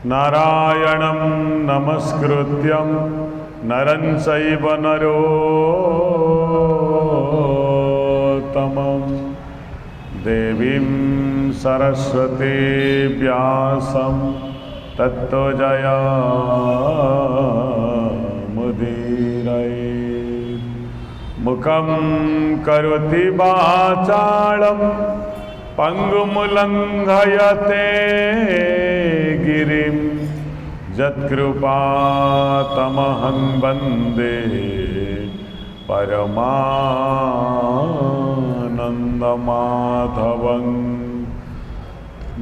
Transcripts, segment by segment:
नारायणं नमस्कृत्यं नरं चैव नरोत्तमं देवीं सरस्वती व्यासं ततो जयमुदीरयेत्। मुखं करोति वाचालं पंगुं लंघयते गिरिं यत्कृपातमहं वन्दे परमानन्दमाधवं।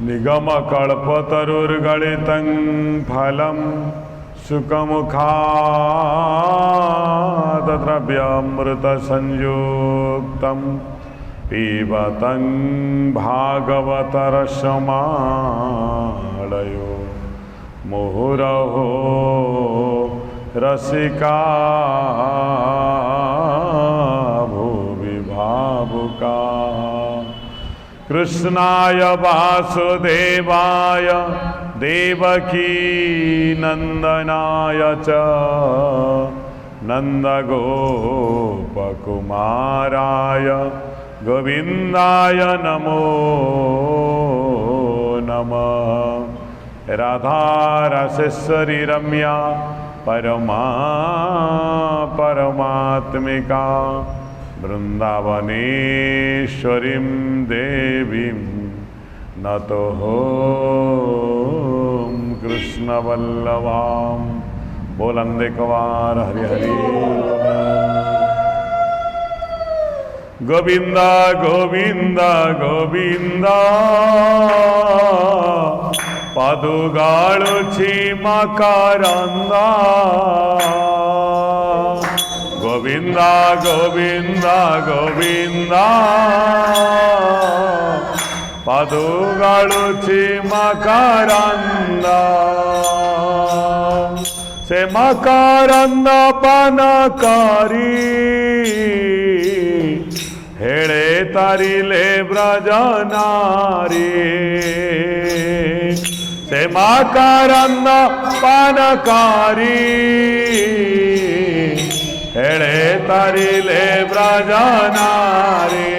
निगमकल्पतरुर्गलितं फलं सुखमुखादद्रव्यामृतसंयुक्तं पिबतं भागवतरसमालयो मुहुरहो रसिका भुवि भावुका। कृष्णाय वासुदेवाय देवकी नंदनाय च नन्दगोपकुमाराय गोविंदाय नमो नमः। राधा रसेश्वरी रम्या परमात्मिका वृंदावनेश्वरीं देवीं नतोऽहं कृष्णवल्लभां। बोलंदे कवार हरि हरि। गोविंद गोविंद गोविंद पदुगाळुची मकरंद। गोविंद गोविंद गोविंद पदुगाळुची मकरंद। से मकरंद पानकारी हेळे तारिले ब्रजनारी। से मकरंद पानकारी हेळे तारिले ब्रजनारी।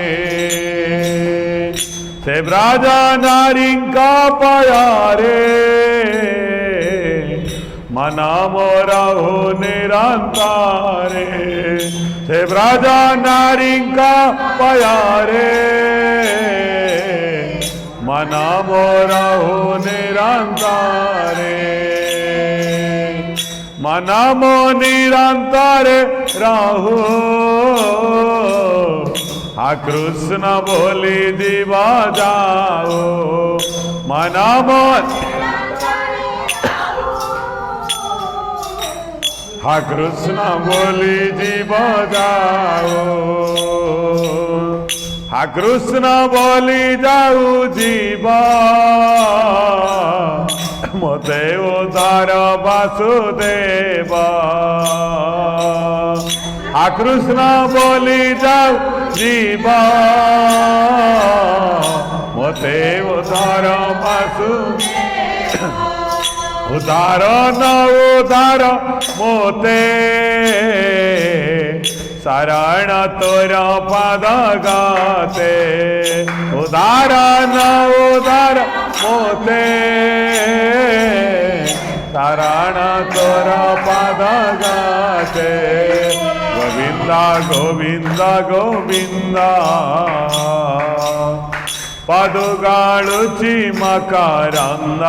से ब्रजनारींका पयारे मना मोरा हो निरंतारे। से ब्रजनारींका पयारे मना मोरा हो निरंतारे। मना मो निरंतारे राहु हा कृष्ण बोली जीवा जाओ। मना मो हा कृष्ण बोली जीवा जाओ। हा कृष्ण बोली जाऊ जीवा मोते उद्धार वासुदेवा। हा कृष्ण बोली जाऊ जीवा मोते उद्धार वासुदेवा। उद्धार न उद्धार मोते शरण तोर पद गाते। उद्धार न उद्धार मोते शरण तोर पद गाते। गोविंद गोविंद गोविंद पदुगाळुची मकरंद।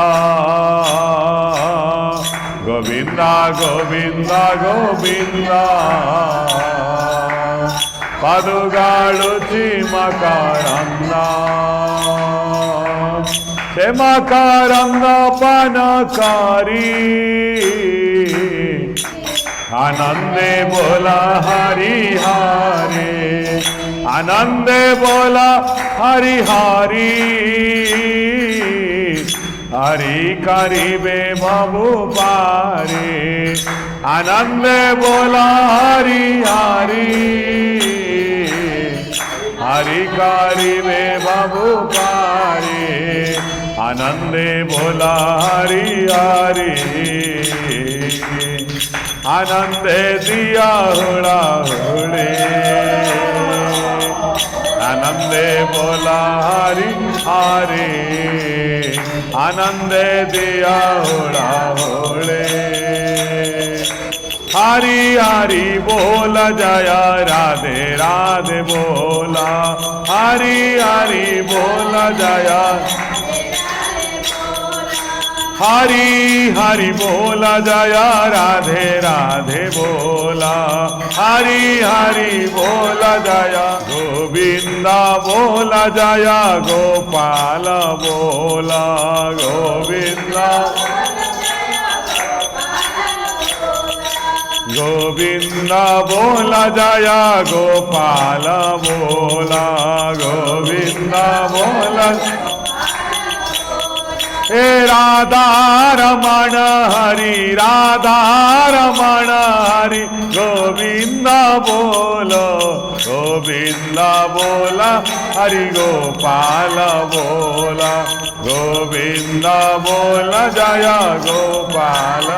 गोविंद गोविंद गोविंद पदुगाळुची मकरंद। से मकरंद पानकारी आनंदे बोला हरि हरे। आनंदे बोला हरि हरि। हरि करिबे बाबू पारे। आनंदे बोला हरि हरि हरि कारी में बाबू पारी आनंदे बोला हरि हरि आनंदे दिया हुड़ा हुड़े आनंदे बोला हरि हरि आनंदे दिया हुड़ा हुड़े हरि हरि बोल जया राधे राधे बोला हरि हरि बोल जया हरि हरि बोला जया राधे राधे बोला हरि हरि बोला जया गोविंदा बोला जया गोपाल बोला गोविंदा गोविंदा बोला जया गोपाल बोला गोविंदा बोला हे राधा रमण हरि राधा रमण हरि गोविंदा बोलो गोविंदा बोला हरि गोपाल बोला गोविंदा बोला जया गोपाल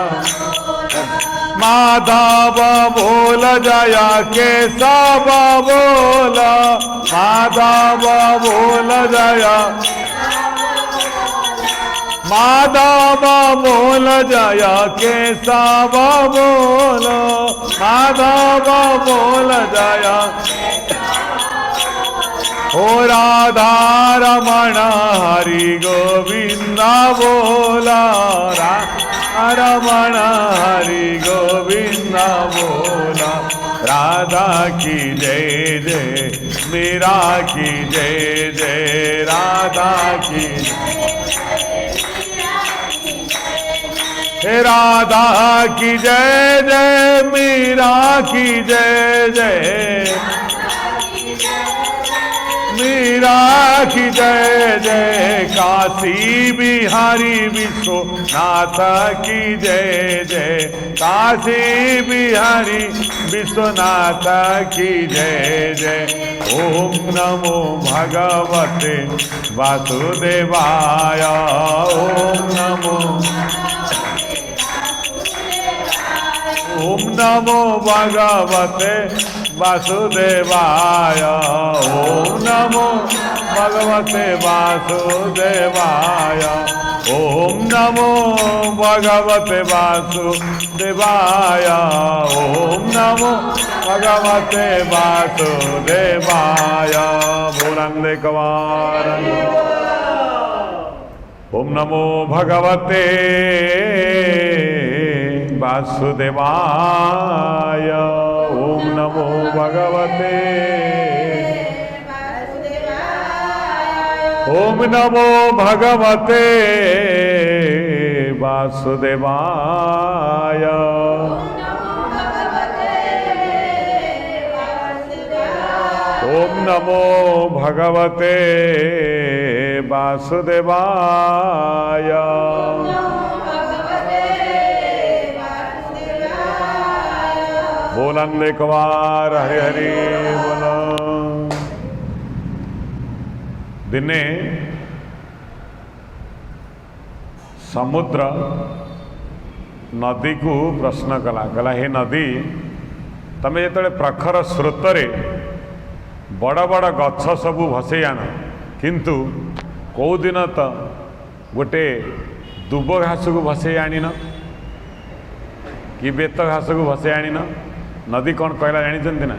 माधव बोल जया केशव बोला माधव बोल जया माधव बोल जया केशव बोल माधव बोल जया ओ राधा रमण हरि गोविंदा बोला रमण हरि गोविंदा बोला राधा की जय जय मीरा की जय जय राधा की हे राधा की जय जय मीरा की जय जय मीरा की जय जय काशी बिहारी विश्वनाथ की जय जय काशी बिहारी विश्वनाथ की जय जय ओम नमो भगवते वासुदेवाय ओम नमो ओम नमो भगवते वासुदेवाय ओम नमो भगवते वासुदेवाय ओम नमो भगवते वासुदेवाय ओम नमो भगवते वासुदेवाय बोलंदे कवार ओम नमो भगवते वासुदेवाय ओम नमो भगवते ओम नमो भगवते वासुदेवाय ओम नमो भगवते वासुदेवाय बोलन एक बार हरे हरे बोलो। दिने समुद्र नदी को प्रश्न कला कला हे नदी तमे जो प्रखर स्रोत बड़ बड़ गछ सबू भसई आन किंतु कौ दिन तो गोटे दुब घास को भसई आनिन कि बेत घास को भसई आनिन नदी कौन कहला जानी ना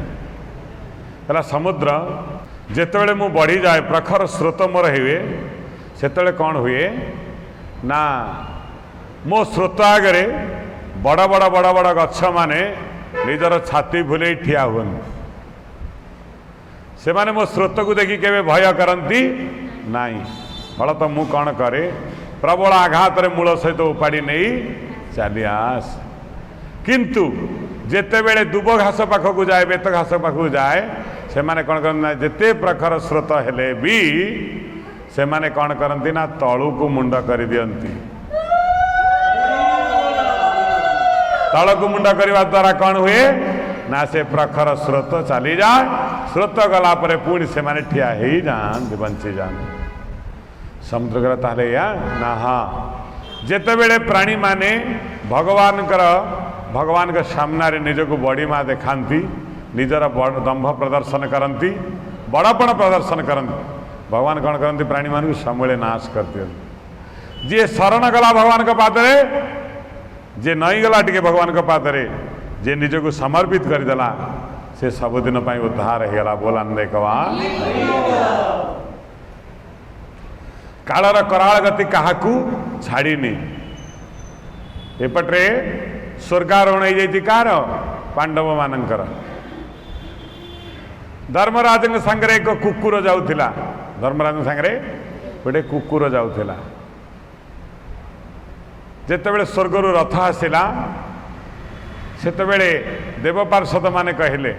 कहला समुद्र जेतेबेले मु बढ़ी जाए प्रखर स्रोत मोर हुए सेतेबेले कौन हुए ना मो स्रोत आगे बड़ बड़ बड़ बड़ गछ माने निजर छाती भूले ठिया हुन से माने मो स्रोत को देखी केवे भय करती नाई फल तो मु कौन करे प्रबल आघात रे मूल सहित उपाड़ी नहीं चली आस किंतु जेते बेले दुब घास पाखक जाए बेत घास पाखक जाए से माने कौन करना जेते प्रखर स्रोत हेले भी से माने कौन करती ना तलू को मुंड कर दियंती तलक मुंड करने द्वारा कौन हुए ना से प्रखर स्रोत चली जाए स्रोत गला पर पुणी से माने ठिया ही जान बंची जान समुद्र ताले या ना हाँ जेते बेले प्राणी माने भगवान के सामना रे निज को बड़ीमा देखाती निजर दंभ प्रदर्शन करती बड़पण प्रदर्शन करती भगवान कौन करती प्राणी मान समूले नाश कर दियंती जी शरण गला भगवान के पादरे जे नई गला टिके भगवान के पादरे जे निज को समर्पित करदेला से सबुदिन उद्धार होगा बोलान देखवा कालर कराल गति क्या छाड़नी एपटे स्वर्गारोहण हो कार पांडव मानकर धर्मराज सांगे एक कुकुर जाऊला धर्मराज सांगे गोटे कुकुर जाऊला जितेबले स्वर्गर रथ आसला सेतबेले देव पार्षद माने कहले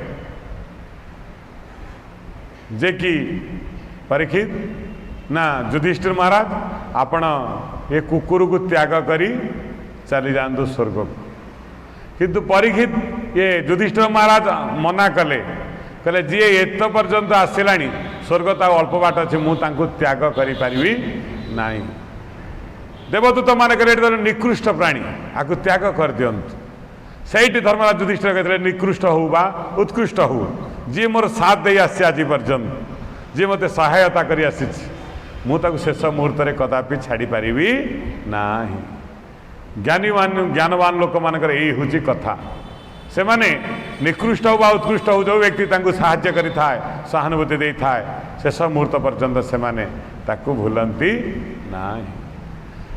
जे कि परीक्षित ना युधिष्ठिर महाराज आपण ये कुकुर को त्याग करी चली जातु स्वर्ग को किंतु परीक्षित ये युधिष्ठिर महाराज मना कले कहले जी एत पर्यंत आसला स्वर्ग ता अल्प बाट अच्छे मुझे त्याग करी नहीं देवदूत मान निकृष्ट प्राणी आपको त्याग कर दिंतु सही धर्मराज युधिष्ठिर कहते निकृष्ट हो बा उत्कृष्ट हो जी मोर साथ दे आसी आज पर्यंत जी मत सहायता कर मुझे शेष मुहूर्त में कदापि छाड़ी पारि ना ज्ञानवान लोक मान यही हूँ कथा से माने निकृष्ट हो बा उत्कृष्ट हो जो व्यक्ति साहाय्य करि थाए सहानुभूति दे थाए शेष मुहूर्त पर्यंत से माने ताकू भूलती ना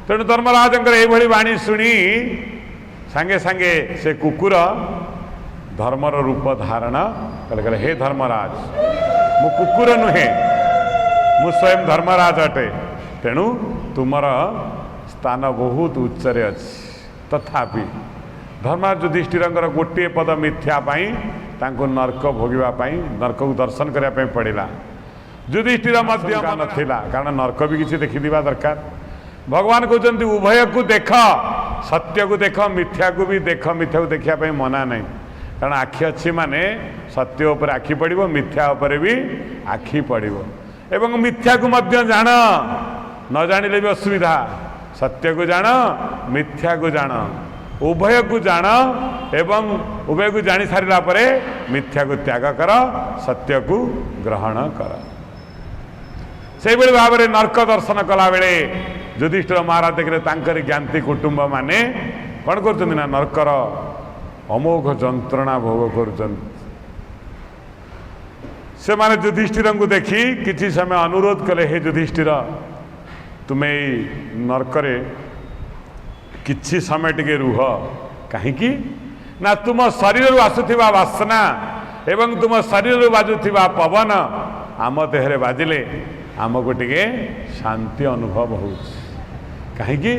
तेणु धर्मराज ये वाणी शुणी सांगे सांगे से कुकुर धर्मर रूप धारण कले हे धर्मराज मु कुकुर नुहे मु स्वयं धर्मराज अटे तेणु तुमर स्थान बहुत उच्चरे अच्छी तथापि धर्मराज युधिष्ठिर गोटे पद मिथ्यापाई नरक भोगवाई नरक को दर्शन करने पड़ा युधिष्ठिर नाला कारण नरक भी किसी देखा दरकार भगवान कहते उभय को देख सत्य को देख मिथ्या को भी देख मिथ्या को देखा मना नहीं कारण आखि अच्छी माने सत्य उपर आखि पड़ो मिथ्या उपर भी आखि पड़ो एवं मिथ्या को मध्य जान न जानिले भी असुविधा सत्य को जान मिथ्या को जान उभय को जान एवं उभय को जानी सारा परे मिथ्या को त्याग कर सत्य को ग्रहण कर से भाव में नरक दर्शन कला बेले युधिष्ठिर महाराज देखिए ज्ञाति कुटुंब माने कौन कर नरकर अमोघ जंत्रणा भोग कर से माने युधिष्ठिर को देखी किसी समय अनुरोध कले हे युधिष्ठिर तुम्हें नरकरे किछि समय टिके रुह कहीं ना तुम शरीर आसुवा वासना एवं तुम शरीर बाजुवा पवन आम देहरे बाजिले आमको टिके शांति अनुभव हो कहीं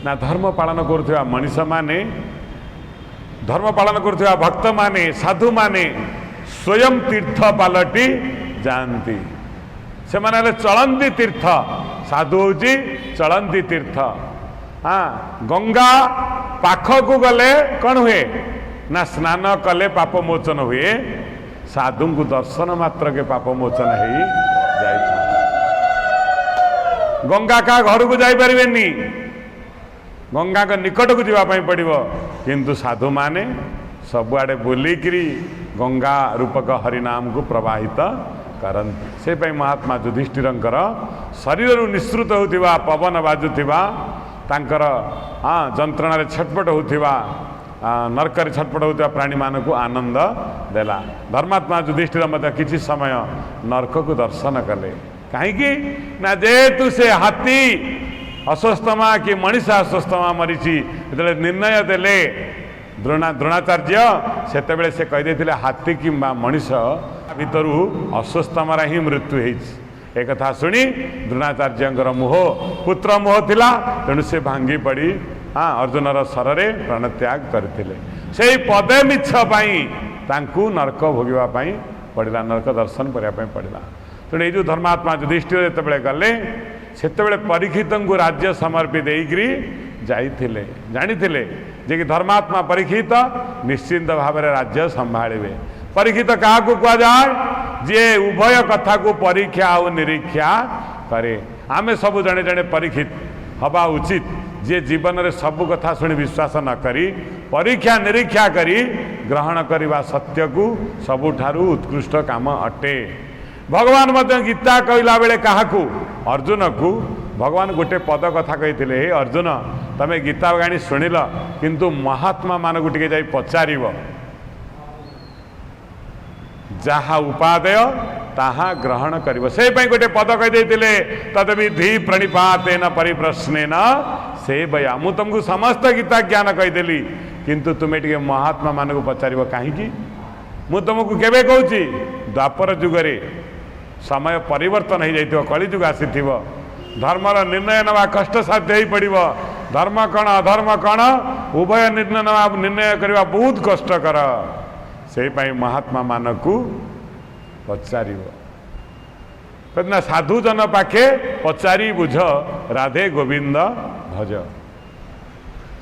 ना धर्म पालन करुवा मनीष माने धर्म पालन करुवा भक्त माने साधु माने स्वयं तीर्थ पालटी जानती से माने चलंती तीर्थ साधु हूँ चलंती तीर्थ हाँ गंगा पाखक गले कौन हुए ना स्नान कले पाप मोचन हुए साधु को दर्शन मात्र के पाप मोचन हो जाए गंगा का घर को जापर गंगा का निकट को जावाई पड़ो किंतु साधु माने सबुआड़े बुलिकी गंगा रूपक हरिनाम को प्रवाहित करती से महात्मा युधिष्ठिर शरीर निःसृत होता पवन बाजुवा तांकर हाँ जंत्रण छटपट होता नरक छटपट होता प्राणी मान को आनंद देला धर्मात्मा युधिष्ठिर मत किसी समय नरक को दर्शन कले कहीं ना जेहेतु से हाथी अस्वस्थमा कि मनीष अस्वस्थमा मरीची जो निर्णय देले द्रोणाचार्य सेतेबेले से कहीदे हाथी कि मनीष भितर अस्वस्थमार ही मृत्यु हो एक शुणी द्रोणाचार्य मोह पुत्र मोह थिला तेणु से भांगी पड़ी हाँ अर्जुनर शर प्राण त्याग करते से पदे मिछ तांकू नरक भोगवाई पड़ा नरक दर्शन करने पड़ा तेणु ये जो धर्मात्मा युधिष्ठिर जिते गले से परीक्षित को राज्य समर्पित जाइथिले जानिथिले जे कि धर्मात्मा परीक्षित निश्चिंत भाव में राज्य संभाଳିबे। परीक्षित क्या कह जाए जे उभय कथा को परीक्षा और निरीक्षा करे। आमे सब जड़े जड़े परीक्षित हवा उचित जे जीवन में सबु कथा शुणी विश्वास न करी परीक्षा निरीक्षा करी ग्रहण करने सत्य को सबुठारु उत्कृष्ट काम अटे। भगवान मध्य गीता कहला बेले काहाकू अर्जुन को भगवान गोटे पद कथा कही हे अर्जुन तमे गीता गाणी शुणिल किंतु महात्मा मान को टिके जाई पचारिब जहा उपादेय ताहा ग्रहण करिब। से पई गोटे पद कहि देतिले तदविधि प्रणिपातेन परिप्रश्नेन सेवया। मु तुमको समस्त गीता ज्ञान कहीदेली किंतु तुम्हें टिके महात्मा मान को पचारिब कहीं। मु तुमको केबे कहूची द्वापर जुगरे समय परिवर्तन हो जाइथिबो कलिजुग आसीथिबो धर्मर निर्णय नवा कष्ट साध्य ही पड़िबो। धर्म कण अधर्म कण उभय निर्णय करवा बहुत कष्टकर। से पई महात्मा मान को पचारिब कहना साधु जन पाखे पचारि बुझ राधे गोविंद भज।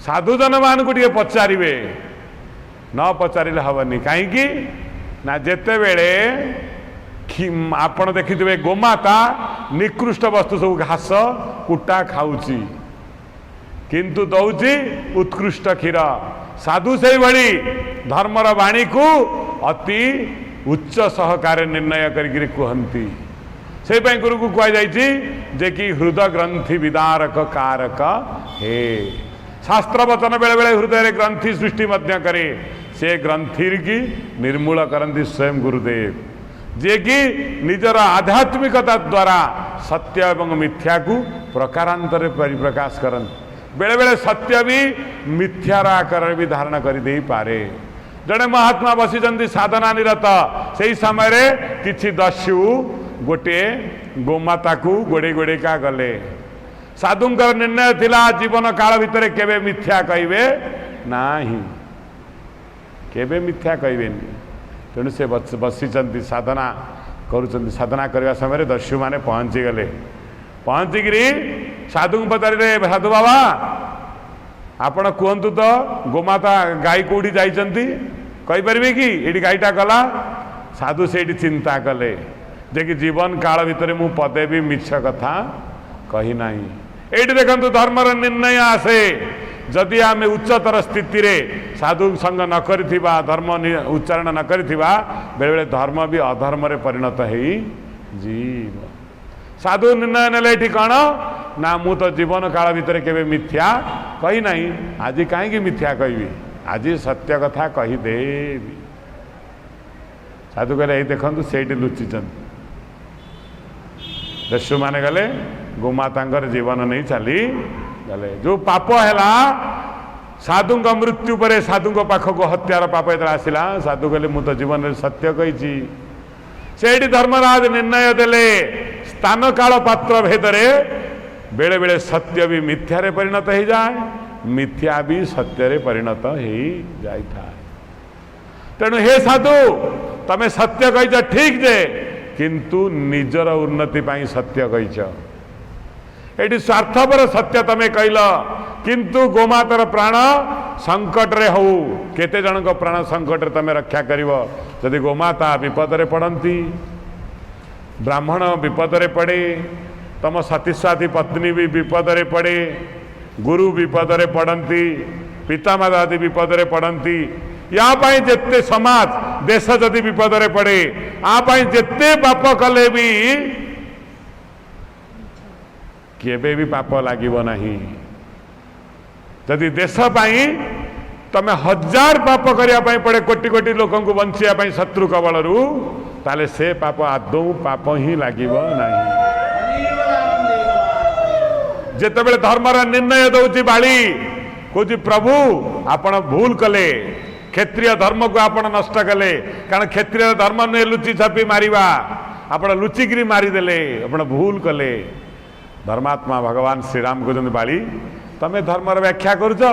साधु जन मान को टिके पचारिबे न पचारिले हबनी कहीं ना जेते बेले आपण देखिथिबे गोमाता निकृष्ट वस्तु सब घास कुटा खाऊची किंतु दौची उत्कृष्ट क्षीर। साधु से भली धर्मर वाणी को अति उच्च सहकार निर्णय करी कहती। से गुरु को कह जे कि हृदय ग्रंथि विदारक कारक हे। शास्त्र वचन बेले बेले हृदय ग्रंथि सृष्टि मध्य करे से ग्रंथि की निर्मूल करती स्वयं गुरुदेव जे कि निजर आध्यात्मिकता द्वारा सत्य एवं मिथ्या को प्रकारांतर परिप्रकाश करते। बेले बेले सत्य भी मिथ्यार आकार भी धारण कर दे पारे। जड़े महात्मा बसी साधना निरत से समय रे किछि दस्यु गोटे गोमाता को गोड़े गोड़े का गले। साधुंकर निर्णय थिला जीवन काल भितर केबे मिथ्या कहिबे नाही केबे मिथ्या कहबेनी। तेणु से बसी साधना करुँच साधना करने समय दस्यु मैंने पहुँची गले। पहुँचिकी साधु पचारे साधु बाबा आपण कहतु तो गोमाता गाई कौटी जाइंट कहींपारे कि ये गाईटा गला। साधु से चिंता कले जे कि जीवन काल भितर मु पदे भी मिछ कथा कही ना। ये देखु धर्मर निर्णय आसे जदि आम उच्चतर स्थिति रे साधु संग न करिथिबा धर्म उच्चारण न करिथिबा बेले बेले धर्म भी अधर्म रे परिणत है जीव। साधु निर्णय नेले एठी कण ना मु तो जीवन काल भितर केबे मिथ्या कही नाही। आज कहीं मिथ्या कहबी आज सत्य कथा कहीदेवी। साधु कहले देखु से लुचिचंद दस्यु माने गले गोमातांकर जीवन नहीं चली गले। जो पाप है साधु मृत्यु पर साधु पाखक हत्यार पाप जो आसला साधु कहले मु तो जीवन में सत्य कही। से धर्मराज निर्णय देले स्थान काल पात्र भेदरे बेले बेले सत्य भी मिथ्यारे परिणत हो जाए मिथ्या भी सत्य परिणत हो जाए। तेणु हे साधु तमे सत्य कहीच ठीक जे किंतु निजर उन्नति पाई सत्य कहीच। एटी स्वार्थपर सत्य तमे कहल किंतु गोमातर प्राण संकट रे हो केते जन को प्राण संकट रे तमे रक्षा करिवो। यदि गोमाता विपद रे पड़ती ब्राह्मण विपद रे पड़े तम सतीसाथी पत्नी भी विपद रे पड़े गुरु विपद रे पड़ती पितामाता आदि विपद रे पड़ती या पाई जेते समाज देश जदि विपद रे पड़े आ पाई जेते पाप कले भी केबे भी पाप लागिबो नहीं। जदि देश पाई तमे हजार पाप करिया पाई पड़े कोटि कोटि लोकन को बंचिया पाई शत्रु कबलरू ताले से पाप आदौ पाप ही लागिबो नहीं। जेतेबेले धर्मर निर्णय दउची बाली कोची प्रभु आपण भूल कले क्षेत्रीय धर्म को आपण नष्ट कले कारण क्षेत्रीय धर्म ने लुचि छापी मारिबा आपण लुचिगिरी मारिदेले आपण भूल कले। धर्मात्मा भगवान श्री राम कहते बाली तमें धर्मर व्याख्या करुच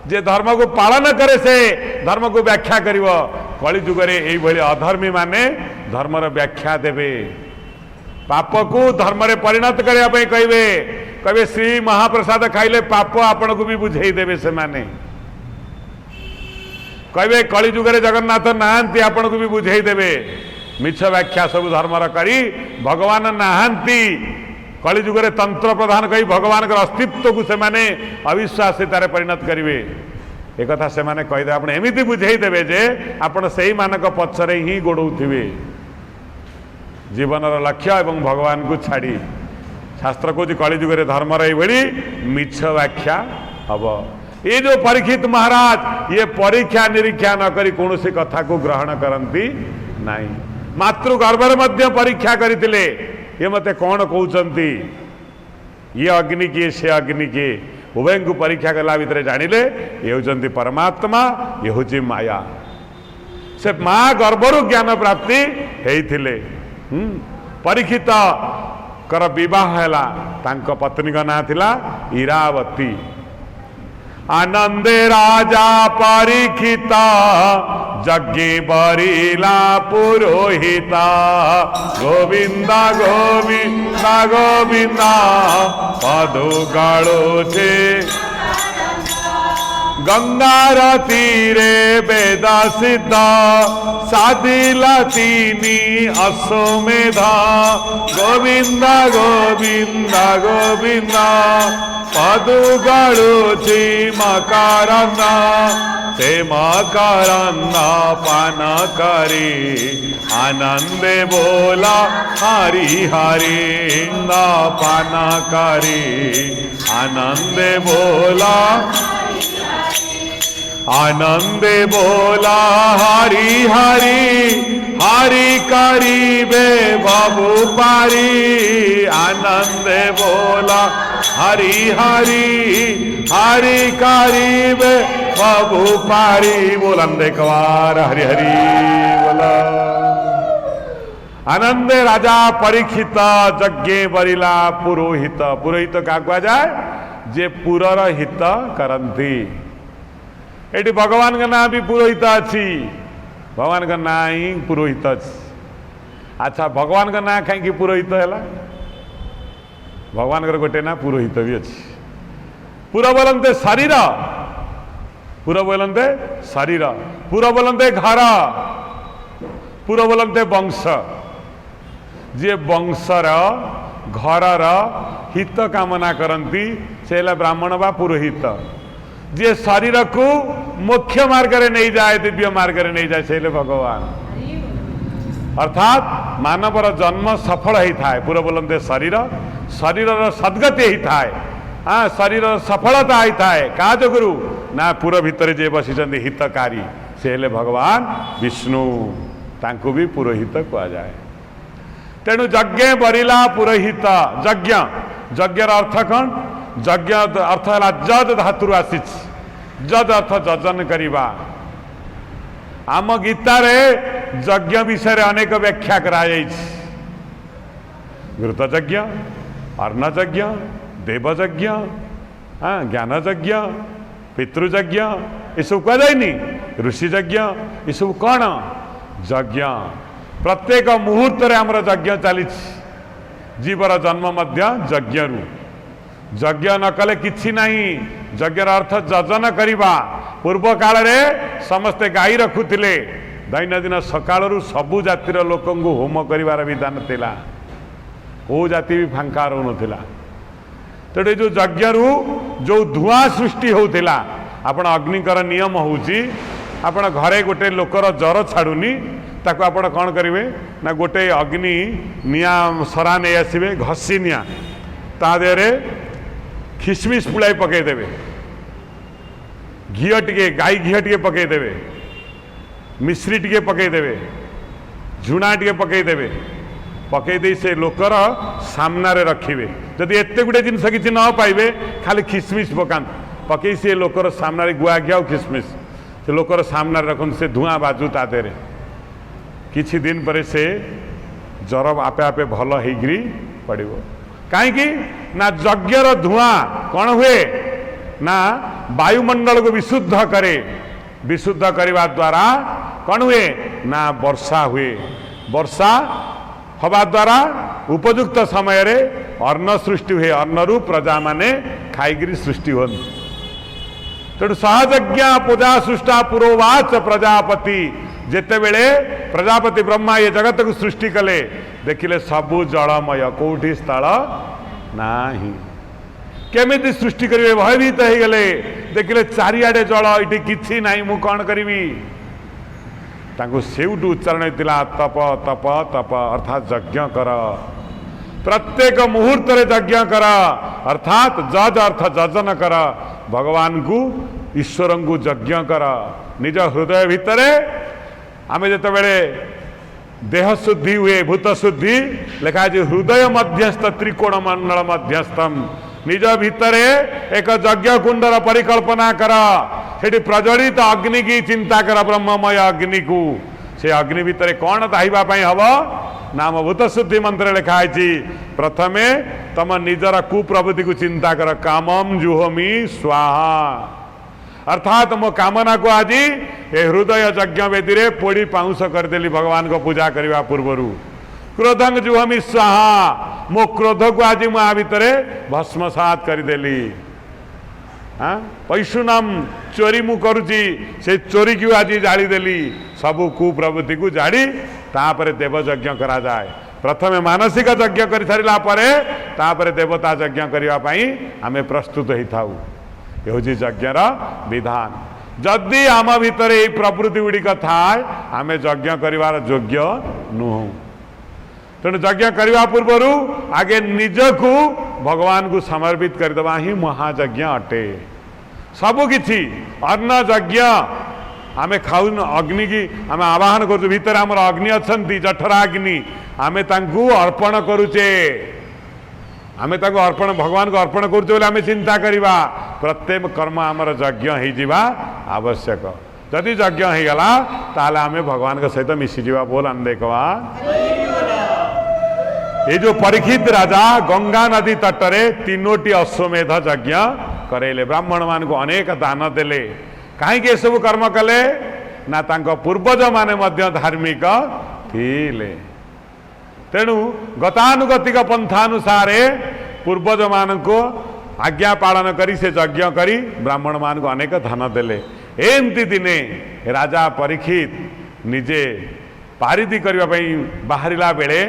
जे धर्म को पालन करे से धर्म को व्याख्या करिव। कली जुगरे यही अधर्मी माने धर्मर व्याख्या देवे पाप को धर्म रे परिणत करने कहे कहे श्री महाप्रसाद खाइले पाप आपण को भी बुझे देवे से माने कहे कली जुगे जगन्नाथ नहांती आपण को भी बुझे देवे मिछ व्याख्या सब धर्मर करी भगवान नहांती कली जुगे तंत्र प्रधान कही भगवान के अस्तित्व को से माने अविश्वासितार परिणत करेंगे एक कथा से माने कहीदे आप एमती बुझे देवे जे आपण से मानक पछरे ही गोड़े जीवनर लक्ष्य एवं भगवान को छाड़ी शास्त्र कौच कली जुगे धर्मर ये मिछ व्याख्या हम ये जो परीक्षित महाराज ये परीक्षा निरीक्षा न करी कौन सी कथा को ग्रहण करती नहीं मातृगर्भर मध्य परीक्षा करते ये मते कौन कहते ये अग्नि किए से अग्नि किए उभय को परीक्षा कला भितर जानिले ये होचंती परमात्मा ये हूँ माया से माँ गर्भरु ज्ञान प्राप्ति होइथिले परीक्षित कर विवाह हैला तांको पत्नी का नाम थिला इरावती आनंदे राजा परीक्षिता यज्ञ बरिला पुरोहिता गोविंदा गोविंदा गोविंदा पदु गाड़ोछे गंगार तीरे वेद सिद्ध साधिला तीनी अश्वमेधा गोविंदा गोविंदा गोविंदा पदु गाड़ुची मकरंदा से मकरंदा पान करी आनंदे बोला हरि हरि ना पान करी आनंदे बोला आनंदे बोला हरि हरि हरि करीबे बाबू पारी आनंदे बोला हरि हरि हरि करीबे बाबू पारी बोलंदे कवार हरि हरि बोला आनंदे राजा परीक्षित यज्ञ बरिला पुरोहित पुरोहित क्या कहा जाए जे पुरर हित करंती एटी भगवान का नाम भी पुरोहित अच्छी भगवान का ना ही पुरोहित अच्छी अच्छा भगवान का ना कहीं पुरोहित है भगवान गोटे ना पुरोहित भी अच्छी पुर बोलते शरीर पुर बोलते शरीर पुर बोलते घर पुर बोलते वंश जी वंशर घरर हित कामना करती से ब्राह्मण बा पुरोहित जी शरीर को मुख्य मार्ग रे नहीं जाए दिव्य मार्ग रे नहीं जाए से भगवान अर्थात मानवर जन्म सफल होता है पूरा बोलते शरीर शरीर सद्गति होता है हाँ शरीर सफलता होता है क्या जोगुरु ना पूरा भितर जे बसी हितकारी से भगवान विष्णु तांको भी पुरोहित कहा जाए तेणु यज्ञ बरिला पुरोहित यज्ञ यज्ञर अर्थ कौन यज्ञ अर्थ है जद धातु आसी जद अर्थ जजन करवा आम गीतार यज्ञ विषय अनेक व्याख्या घृत यज्ञ अर्ण यज्ञ देवयज्ञ हाँ ज्ञान यज्ञ पितृयज्ञ ये सब कह जाए ऋषि यज्ञ ये सब कौन यज्ञ प्रत्येक मुहूर्त आमर यज्ञ चली जीवर जन्म मध्य यज्ञ यज्ञ न कले किछि नहीं यज्ञर अर्थ जजन करवा पूर्व काल रे समस्ते गाई रखुले दैनंदिन सकाळु सबु जातिर लोक होम कर विधान थिला को जाति भी फांका रोला तेणु जो यज्ञ जो धुआं सृष्टि होता आपण अग्निकर नियम होची आपण घरे गोटे लोकर जर छाड़ुनी ताको आपण कौन करेंगे ना गोटे अग्नि निया सरा नहीं आसवे घसी निया ता देहरे खिसमिस पुलाई पकईदेवे घी टे गाई घी टे पकईदेवे मिश्री टे पकईदेवे झुणा टे पकईदेवे पकईदे से लोकर सामना रे रखिए जदि एते गुटे जिनस किसी न पाइबे खाली खिसमिस पकात पकई से लोकर सामना रे गुआ घी खिसमिस से लोकर सामना रखन से धुआं बाजू ता देहरे किछि दिन पर से जर आपे आपे भल होगी पड़ो कहीं ना यज्ञर धुआं कौन हुए ना वायुमंडल को विशुद्ध करे विशुद्ध करने द्वारा कौन हुए ना वर्षा हुए वर्षा हवा द्वारा उपयुक्त समय रे अन्न सृष्टि हुए अन्नरू प्रजा माने खाईगिरी सृष्टि हो तेणु सहजज्ञ पूजा सृष्टा पुरोवाच प्रजापति जेते बेले प्रजापति ब्रह्मा ये जगत को सृष्टि कले देखिले सबु जलमय कोठी स्थल नाही केमिति सृष्टि करिवे भयभीत हो गले देखिले चारिआडे जल इटी किछि नाही मु कौन करिवी तांको सेउटु उच्चारण होइतिला तप तप तप अर्थात यज्ञ कर प्रत्येक मुहूर्त रे यज्ञ कर अर्थात जज अर्थ जजन कर भगवान को ईश्वर को यज्ञ कर निज हृदय भितर आमे जते बेले देह शुद्धि हुए भूत शुद्धि लिखा है हृदय मध्यस्थ त्रिकोण मंडल मध्यस्थम निज भितरे एक यज्ञ कुंडर परिकल्पना कर सेठी प्रज्वलित अग्नि की चिंता कर ब्रह्ममय अग्नि को से अग्नि भितर कौन दाहिबा पई हबो नाम भूत शुद्धि मंत्र लिखा है प्रथमे तम निजर कुप्रवृत्ति को चिंता कर कामम जुहोमी स्वाहा अर्थात मो कामना को आज ए हृदय यज्ञ वेदी रे पोड़ी पाउंस करदेली भगवान को पूजा करने पूर्वर क्रोधं जुहमी स्वाहा मो क्रोध को आज मु आ भितरे भस्मसात करदेली हाँ पैशुनम चोरी मु करुची से चोरी को आज जालीदेली सबू कुप्रवृत्ति को जाड़ी तापरे देव यज्ञ करा जाए प्रथमे मानसिक यज्ञ कर सारिला परे तापरे देवता यज्ञ करने पाई आमे प्रस्तुत होई थाउ ये हूँ यज्ञर विधान जदि आम भितर ये प्रवृत्ति गुड़िक थाए आमे यज्ञ करिवार योग्य नुह तेणु यज्ञ करने पूर्वर आगे निजकू भगवान को समर्पित करदेवा ही महायज्ञ अटे सबुकिछि अन्न यज्ञ आमे खाऊ अग्नि की आमे आवाहन करूँ भितर आमर अग्नि अच्छी जठरा अग्नि आमे तांकु अर्पण करुचे आमे ताको अर्पण भगवान को अर्पण करुचे बोले आमे चिंता करिबा प्रत्येक कर्म आमर यज्ञ हो जिबा आवश्यक जदि यज्ञ हो गला ताले आमे भगवान के सहित मिसी जिबा बोल आन देखवा ये जो परीक्षित राजा गंगा नदी तटरे तीनोटी अश्वमेध यज्ञ करेले ब्राह्मण मान को अनेक दान देले कहीं सब कर्म कले ना तांको पूर्वज माने मध्य धार्मिक थिले तेणु गतानुगतिक पंथानुसार पूर्वज मान को आज्ञा पालन करी से यज्ञ करी ब्राह्मण मान को अनेक धन देले एमती दिने राजा परीक्षित निजे पारिधि करने बाहरिला बेले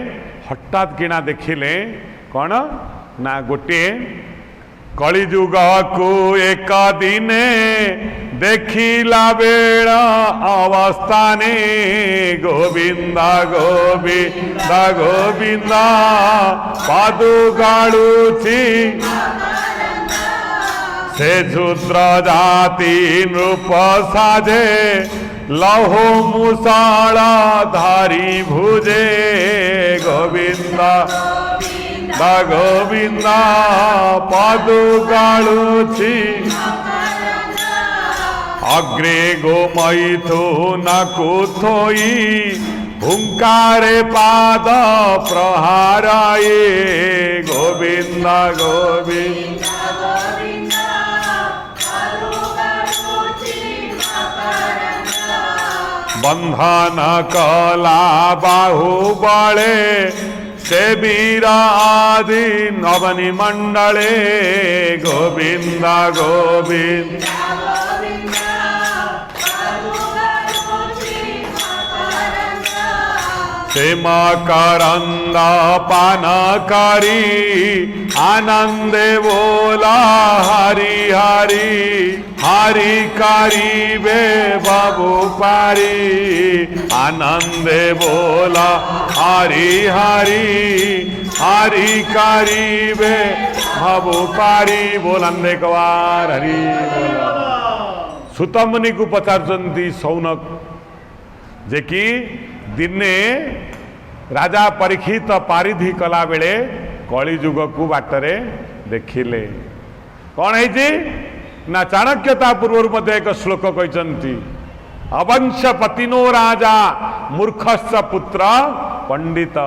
हठात किना देखिले कौन ना गोटे कलिजुग को एक दिने देखिला बेड़ा अवस्थाने गोविंदा गोविंदा गोविंदा पादु गाड़ुची से क्षुद्र जाति नृप साजे लहो मुसाला धारी भुजे गोविंदा गोविंदा पादु गाड़ुची अग्रे गोमयिथो नकुथोई हुंकारे पाद प्रहाराये गोविंदा गोविंदा बंधन कला बाहुबले से वीरा आदि नवनि मंडले गोविंदा गोविंदा सेमा करंदा पानकारी आनंदे बोला हरि हरि हरि कारी बे बाबू पारी आनंदे बोला हरि हरि हरि कारी बे बाबू पारी बोलंदे कवार हरि बोला सुतमुनि को पचारचंती सौनक जे कि दिने राजा परीक्षित पारिधि कला बेले कलिजुग को बाटरे देखिले कौन है ना चाणक्यता पूर्व मध्य एक श्लोक कहते अवंश पतिनो राजा मूर्खश्च पुत्र पंडित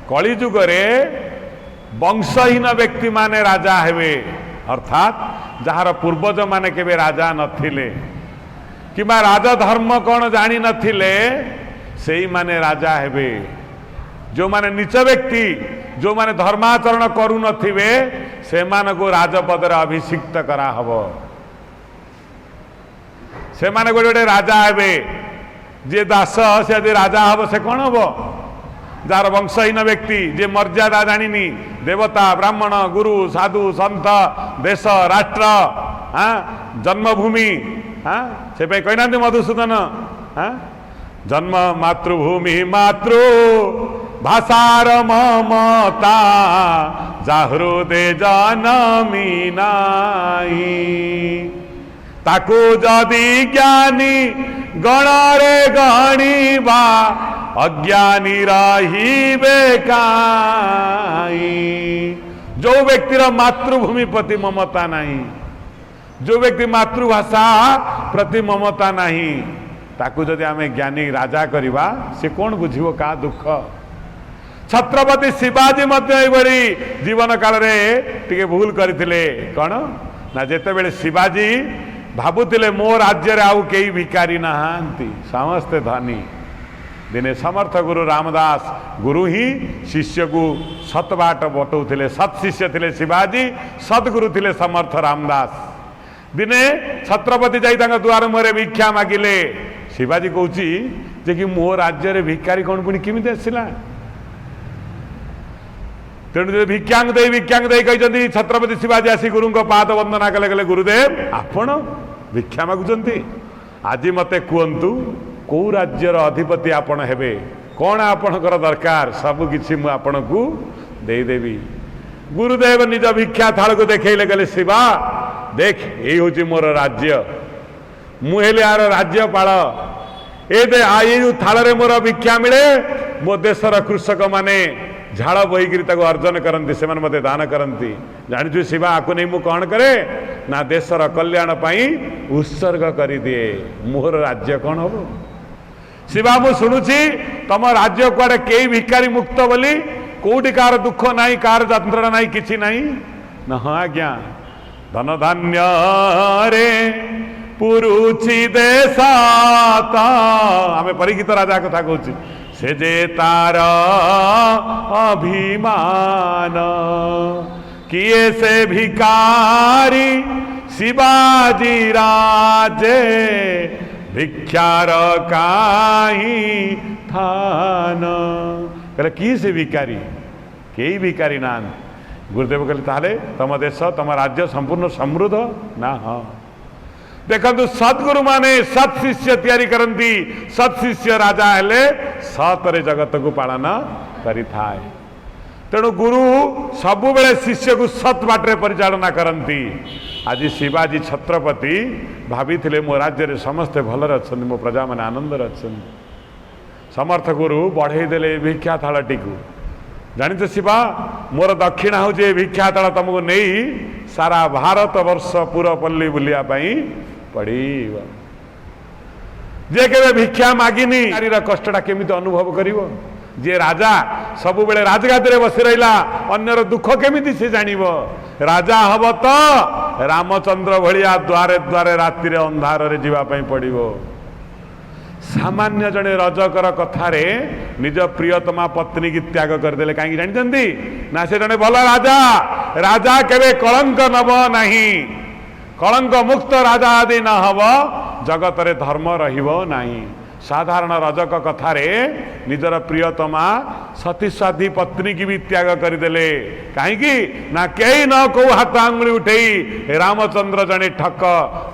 कलिजुग रे वंशहीन व्यक्ति माने राजा हेवे अर्थात जार पूर्वज माने केबे राजा नथिले किबा राजा धर्म कौन जानी नथिले सेई माने राजा हेबे जो माने नीच व्यक्ति जो माने धर्माचरण करू नथिबे से मानको राजपद रे अभिषिक्त करा हबो से माने गोटे राजा हेबे जे दास से यदि राजा हबो से कौन हबो जार वंशहीन व्यक्ति जे मर्यादा जानिनी देवता ब्राह्मण गुरु साधु संत देश राष्ट्र जन्मभूमि से कहना मधुसूदन जन्म मातृभूमि मातृ भाषार ममता जाहृदे जनमी नाई ताकू जदि ज्ञानी गणरे गणिबा अज्ञानी रहिबे काई। जो व्यक्तिर मातृभूमि प्रति ममता नहीं, जो व्यक्ति मातृभाषा प्रति ममता नहीं, ताकू जदि आमे ज्ञानी राजा करिबा से कौन बुझिबो का दुख। छत्रपति शिवाजी मध्य बड़ी जीवन काल रे टिके भूल करथिले कौन ना जेते बेले शिवाजी भाबुतिले मो राज्य रे आउ केई भिकारी नहांती समस्ते धनी। दिने समर्थ गुरु रामदास गुरु ही शिष्य को सत बाट बटौथिले, सत शिष्य थिले शिवाजी, सदगुरु थिले समर्थ रामदास। दिने छत्रपति जाई तांका द्वार मुहरे भिक्षा मागिले, शिवाजी कहूची जे कि मो राज्य रे भिकारी कौन पुणी केमिति आसिला। तेणु भिक्षांग दे कहते छत्रपति शिवाजी आसी गुरु पाद वंदना कले कले गुरुदेव आपण भिक्षा मागुचंती, आज मते कहतु कौ राज्यर अधिपति आपण हेबे, कौन आपणकर दरकार सबु किछि मु आपणकु देदेवी। गुरुदेव निज भिक्षा थाल को देखैले कहले शिवा देख एई होची मोर राज्य, मु हेले यार राज्यपाल। ए दे आई थाल रे मोर भिक्षा मिले, मो देशर कृषक माने झाड़ बोईकरी अर्जन करती से मते दान करती। जानी शिवा आपको नहीं मु कौन करे ना देशर कल्याण पाई उत्सर्ग कर दिए। मोर राज्य कौन हम शिवा मु शुणुची तम राज्य कुआडे कई भिकारी मुक्त बोली, कोटी कार दुख नहीं कार यंत्रणा नहीं किसी नहीं न। हाँ आज्ञा धन धान्य रे पुरुची देशात आमे परीक्षित राजा कथा कहूँ से जे तार अभिमान किए से भिकारी शिवाजी राजे भिक्षार काई थान कहले की से भिकारी कई भिकारी नान। गुरुदेव कहले ताले तम देश तम राज्य संपूर्ण समृद्ध ना। हाँ देखु सद्गुरु माने सत शिष्य तैयारी करती, सत शिष्य राजा हेले सतरे जगत को पालन करि थाए। तेणु गुरु सबु बेले शिष्य को सत बाटरे परिचालना करती। आज शिवाजी छत्रपति भाभी मो राज्य रे समस्ते भलरे अछंती, मो प्रजा माने आनंद अछंती। समर्थ गुरु बढ़ई देले भिक्षा थालटी को जानी शिवा मोर दक्षिणा हूँ भिक्षा थाल तुमको नहीं सारा भारत वर्ष पुरपल्ली बुलिया पड़ीब। जे के भिक्षा मागिनी नारीर कष्टटा केमिति अनुभव करिवो। जे राजा सबु बेले राजगादी बसी रहा अन्यर दुख केमिति से जानिबो। राजा हब तो रामचंद्र भलिया द्वारे द्वारे राति रे अंधार रे जीवा पई पड़िबो। सामान्य जने रजकर कथारे निज प्रियतमा पत्नी की त्याग करदेले कहीं जानते ना से जने भल राजा। राजा केबे कलंक नब नहीं, कलंक मुक्त राजा आदि न हब जगत रे धर्म रहिबो नहीं। साधारण रजक कथारे निजर प्रियतमा सती साधी पत्नी की भी त्याग करदेले कहीं ना कई न को हाथ आंगुली उठेई रामचंद्र जने ठक,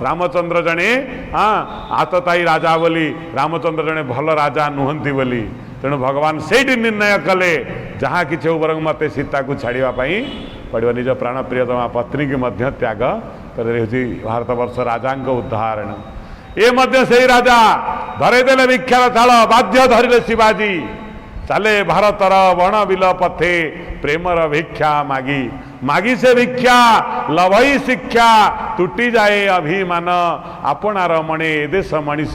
रामचंद्र जने आतताई राजा बोली, रामचंद्र जने भल राजा नुहंती बोली। तेणु भगवान से निर्णय कले जहाँ कि बरंग मते सीता को छाड़ा पड़ो। निज प्राण प्रियतमा पत्नी की मध्य त्याग कर भारत वर्ष राजा उदाहरण। ये मध्य से राजा धरेदेले भिक्षार थाल बाध्य धरिले शिवाजी चले भारतर बण बिल पथे प्रेमर भिक्षा मागी। मागी से भिक्षा लभई शिक्षा तुटी जाए अभिमान आपणार मणे देश मनीष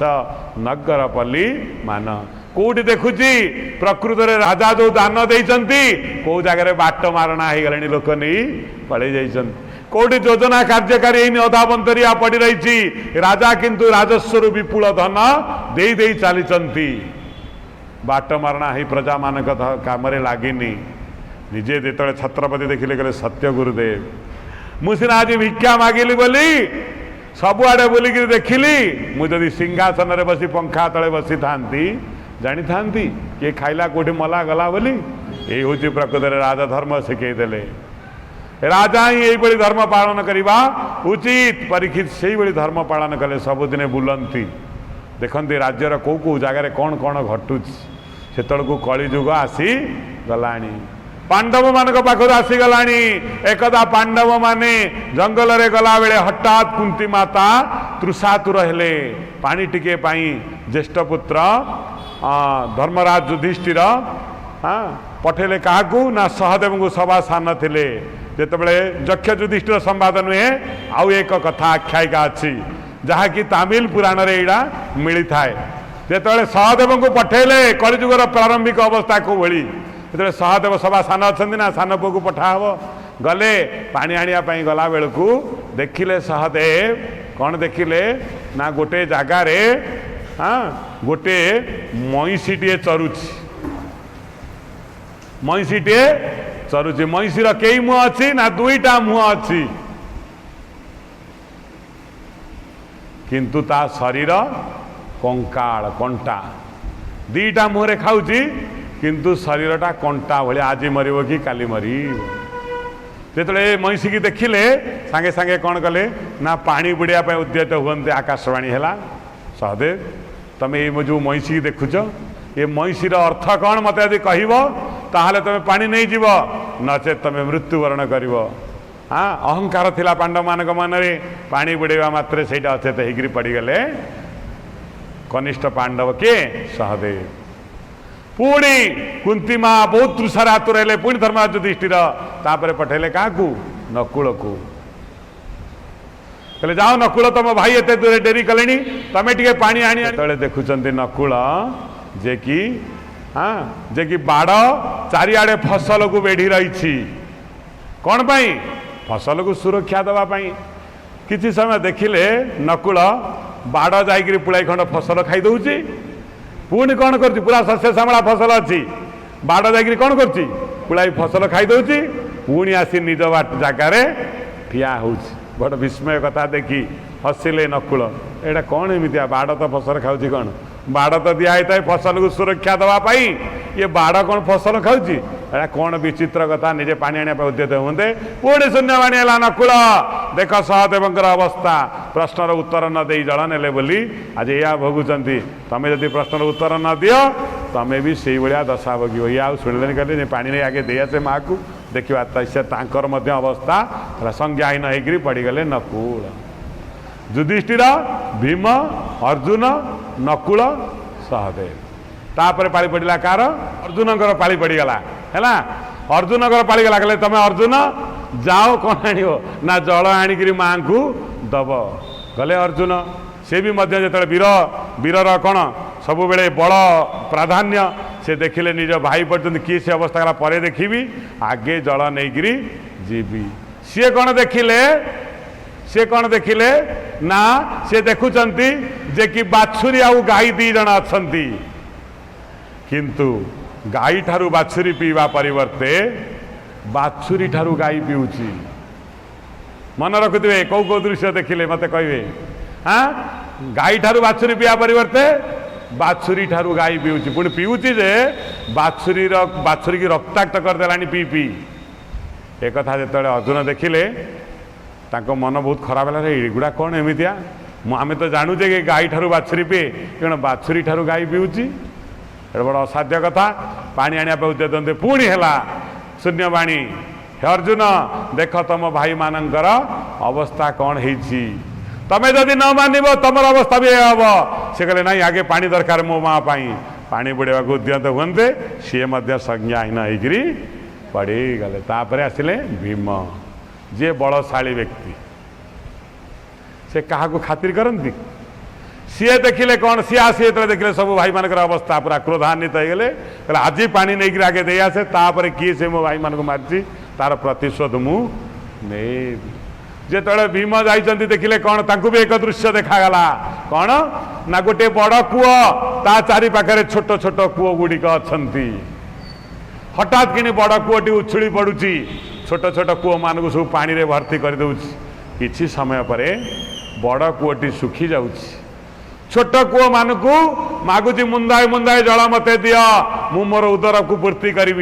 नगर पल्ली मान। कोठी देखुची प्रकृत रे राजा जो दान देइचंती को जगह बाट मारणा हो गले लोक नहीं पड़े जाइचंती। कोठी योजना कार्यकारी अधाबंतरिया पड़ी रही राजा किंतु राजस्व विपुल धन दे दे चली बाट मारणा ही प्रजा मान काम लगिनी। निजे जो छत्रपति देखिले कहले सत्य गुरुदेव मुझा आज भिक्षा मागिली बोली सबुआड़े बुलिक देखिली मुझे सिंहासन में बसी पंखा तले बसी था जानी था किए खाइला कौटी मला गला बोली ये हूँ प्रकृत राजधर्म शिखेदेले राजा ही यही धर्म पालन करवा उचित। परीक्षित से धर्म पालन कले सबुदिने बुलंती देखते राज्यर कौ कौ जगार कौन कौन घटू से कलिजुग आसी गलानी पांडव मान पाखर आसीगला एकदा पांडव माने जंगल रे गला बेले हठात कुंती माता तृषातुर हेले पानी टिके पाई ज्येष्ठ पुत्र धर्मराज युधिष्ठिर पठेले क्या ना सहदेव को सभा सान थे जितेबले यक्ष युधिष्ठिर संवाद नुहे आउ एक कथा आख्यायिका अच्छी जहाँकि तमिल पुराण रे एड़ा मिली थाए जिते सहदेव को पठेले कलिजुगर प्रारंभिक अवस्था को भली जो सहदेव सभा सान अच्छा ना सान पुओ को पठाव गले पानी आने गला बेलू देखिले सहदेव कौन देखिले ना गोटे जगार गोटे मईसीटे चरुची मईसीटे चरुची मईसीर कई मुह अच्छी ना दुईटा मुह अच्छी किंतु ता शरीर कंकाल कंटा दीटा मुहरे खाऊची किंतु शरीरटा कंटा भाई आज मरब कि काली मरी जो मईसी की देखिले सांगे सांगे कौन कले ना पानी बुड़ाई उद्यत हुए आकाशवाणी है सहदेव तमें ये जो मईसी की देखुच ये मईसीर अर्थ कौन मत यदि कह ताहले तुम पानी नहीं जीव नचे तुम मृत्युवरण कर हाँ अहंकार थिला पांडव मान मन पानी बुड़ेवा मात्रे से अचेत होकर पड़गले कनिष्ठ पांडव के सहदेव पुणी कुंती माँ बहुत तृषार आतुर हेले पुणी धर्मराज युधिष्ठिर तापर पठेले क्या नकुल को कहले जाओ नकुल तुम भाई एत दूर डेरी कले तमें टे पानी आनी देखुं नकुल जे कि बाड़ चारिआडे फसल को बेढ़ी रही कौन पाई फसल को सुरक्षा देवाई किसी समय देखिले नकुल बाड़ जाकि पुलाई खंड फसल खाई दौची पुणी कौन कर पूरा शस्य श्यामला फसल अच्छी बाड़ जाकि कौन कर पुलाई फसल खाई दौची पुणी आसी निज जगार ठिया हो बड़ विस्मय कथा देखी हसिले नकुल एटा कौन एमतिया बाड़ तो फसल खाऊँ कौन बाड़ तो दिखाई था फसल को सुरक्षा देवाई ये बाड़ कौन फसल खाऊँ एटा कौन विचित्र कथा निजे पानी आने उद्यत होंगे पुणी शून्यवाणी है नकुल देख सहदेवंकर अवस्था प्रश्नर उत्तर न दे जल नेले बोली आज या भोगुंट तमें जदि प्रश्नर उत्तर न दियो तमें भी से भाया दशा भोग या शुणिले कहते पानी नहीं आगे दे आसे माँ को देखा से अवस्था संज्ञाहीन होकर पड़गले नकुल युधिष्ठिर भीम अर्जुन नकुल सहदेव तापर पाली पड़ा कार अर्जुन पाली पड़गला है अर्जुन पाली गला कहले तमें अर्जुन जाओ कौन आण ना जल आणिक माँ को दब गले अर्जुन से भी जो वीर वीरर कौन सब बेले बड़ प्राधान्य से देखिले निज भाई पर्यटन किए से अवस्था कला पर देखी आगे जल नहीं जीवी सी कौन देखिले ना सी देखुंटे जे कि बाछुरी आउ गाई दी जन अच्छा किंतु गाई ठारू बाछुरी पीवा परिवर्ते बाछुरी ठारू गाई पीऊची मन रखुवे कौ कौ दृश्य देखिले मत कहे हाँ गाई ठारू बाछुरी पीवा परिवर्ते बाछुरी ठारू गाई पीऊची पुणी पीऊची जे बाछुरी की रक्ताक्त करदेला पी पी एक कथा जो अर्जुन देखिले तांको मन बहुत खराब है एगुड़ा कौन एमतिया आम तो जानूचे कि गाई ठारू बाछुरी पीए कौन बाछुरी ठारू गाई पीऊची एट बड़ असाध्य कथा पानी आने उद्यत पुणी है शून्यवाणी हे अर्जुन देख तुम भाई मानकर अवस्था कौन है तमें जदि न मानव तुम अवस्था भी हम से कहले ना आगे पानी दरकार मो माँ पानी बुड़ेवा उद्यत हुए सी संज्ञाहीन होकर पड़ी गले तापर आसिले भीम जे बलशाली व्यक्ति से क्या खातिर करती सी देखिले कौन सी आसी देखिले सब भाई मान अवस्था पूरा क्रोधान्वित हो गले आज पानी नहीं आगे दे आसे तापर किए से मो भाई मान को मारी तार प्रतिशोध मु जो भीम जाइए देखिले कौन तांकु भी एक दृश्य देखागला कौन ना गोटे बड़ कूओ ता चारि पाखे छोट छोट कूओ गुड़िक अच्छा हठात कि बड़ कूटी उछुड़ी पड़ुची छोट छोट कूह मानक सब पानी रे भर्ती कर दउछि किछि समय परे बड़ कूटी सुखी जाउछि छोट कूह मानक मागुची मुंदाए मुंदाए जल मते दिया मु मोर उदर को पूर्ति करी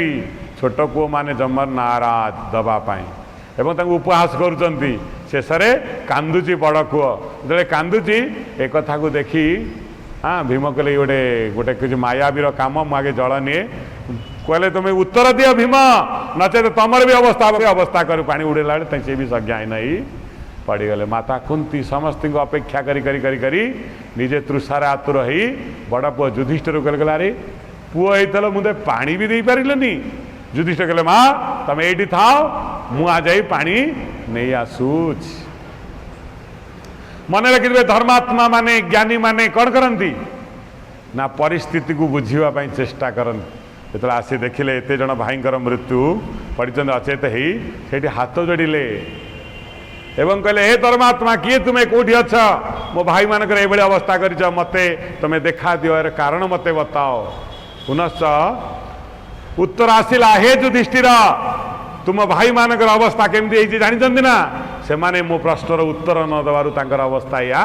छोट कूह माने जमर नाराज दबा पाई एवं तांको उपहास करुचंती शेष कांदुची बड़ कूह जो कांदुची एक कथा को देखी हाँ भीम कहले गोटे गोटे किसी मायावीर काम मुझे जल निए कहले तुम्हें उत्तर दियो भीम नचे तुमर भी अवस्था कर पानी उड़ेला सी भी सज्ञा नहीं पड़गले माता कुंती समस्त को अपेक्षा करी निजे तृषार आतुर हो बड़ पुओ युधिष्ठिर कहले अरे पुओ होता मुझे पानी भी दे पारे युधिष्ठिर कहले माँ तुम ये था मुआ जा पानी नहीं आसूच मन रखिए धर्मात्मा माने ज्ञानी माने कौन करती ना परिस्थिति को बुझापी चेष्टा करती जो आसी देखिले एत जन भाईंकर मृत्यु पड़ते अचेत हो हाथ जोड़िले एवं कहले हे धर्मात्मा किए तुम्हें कौटी अछ मो भाई मानक ये अवस्था कर मते तुम्हें देखा दियो यार कारण मते बताओ पुनश्च उत्तर आसिला हे युधिष्ठिर तुम भाई मानक अवस्था केमती जानते ना से माने मो प्रश्नर उत्तर न दबारु तांकर अवस्था या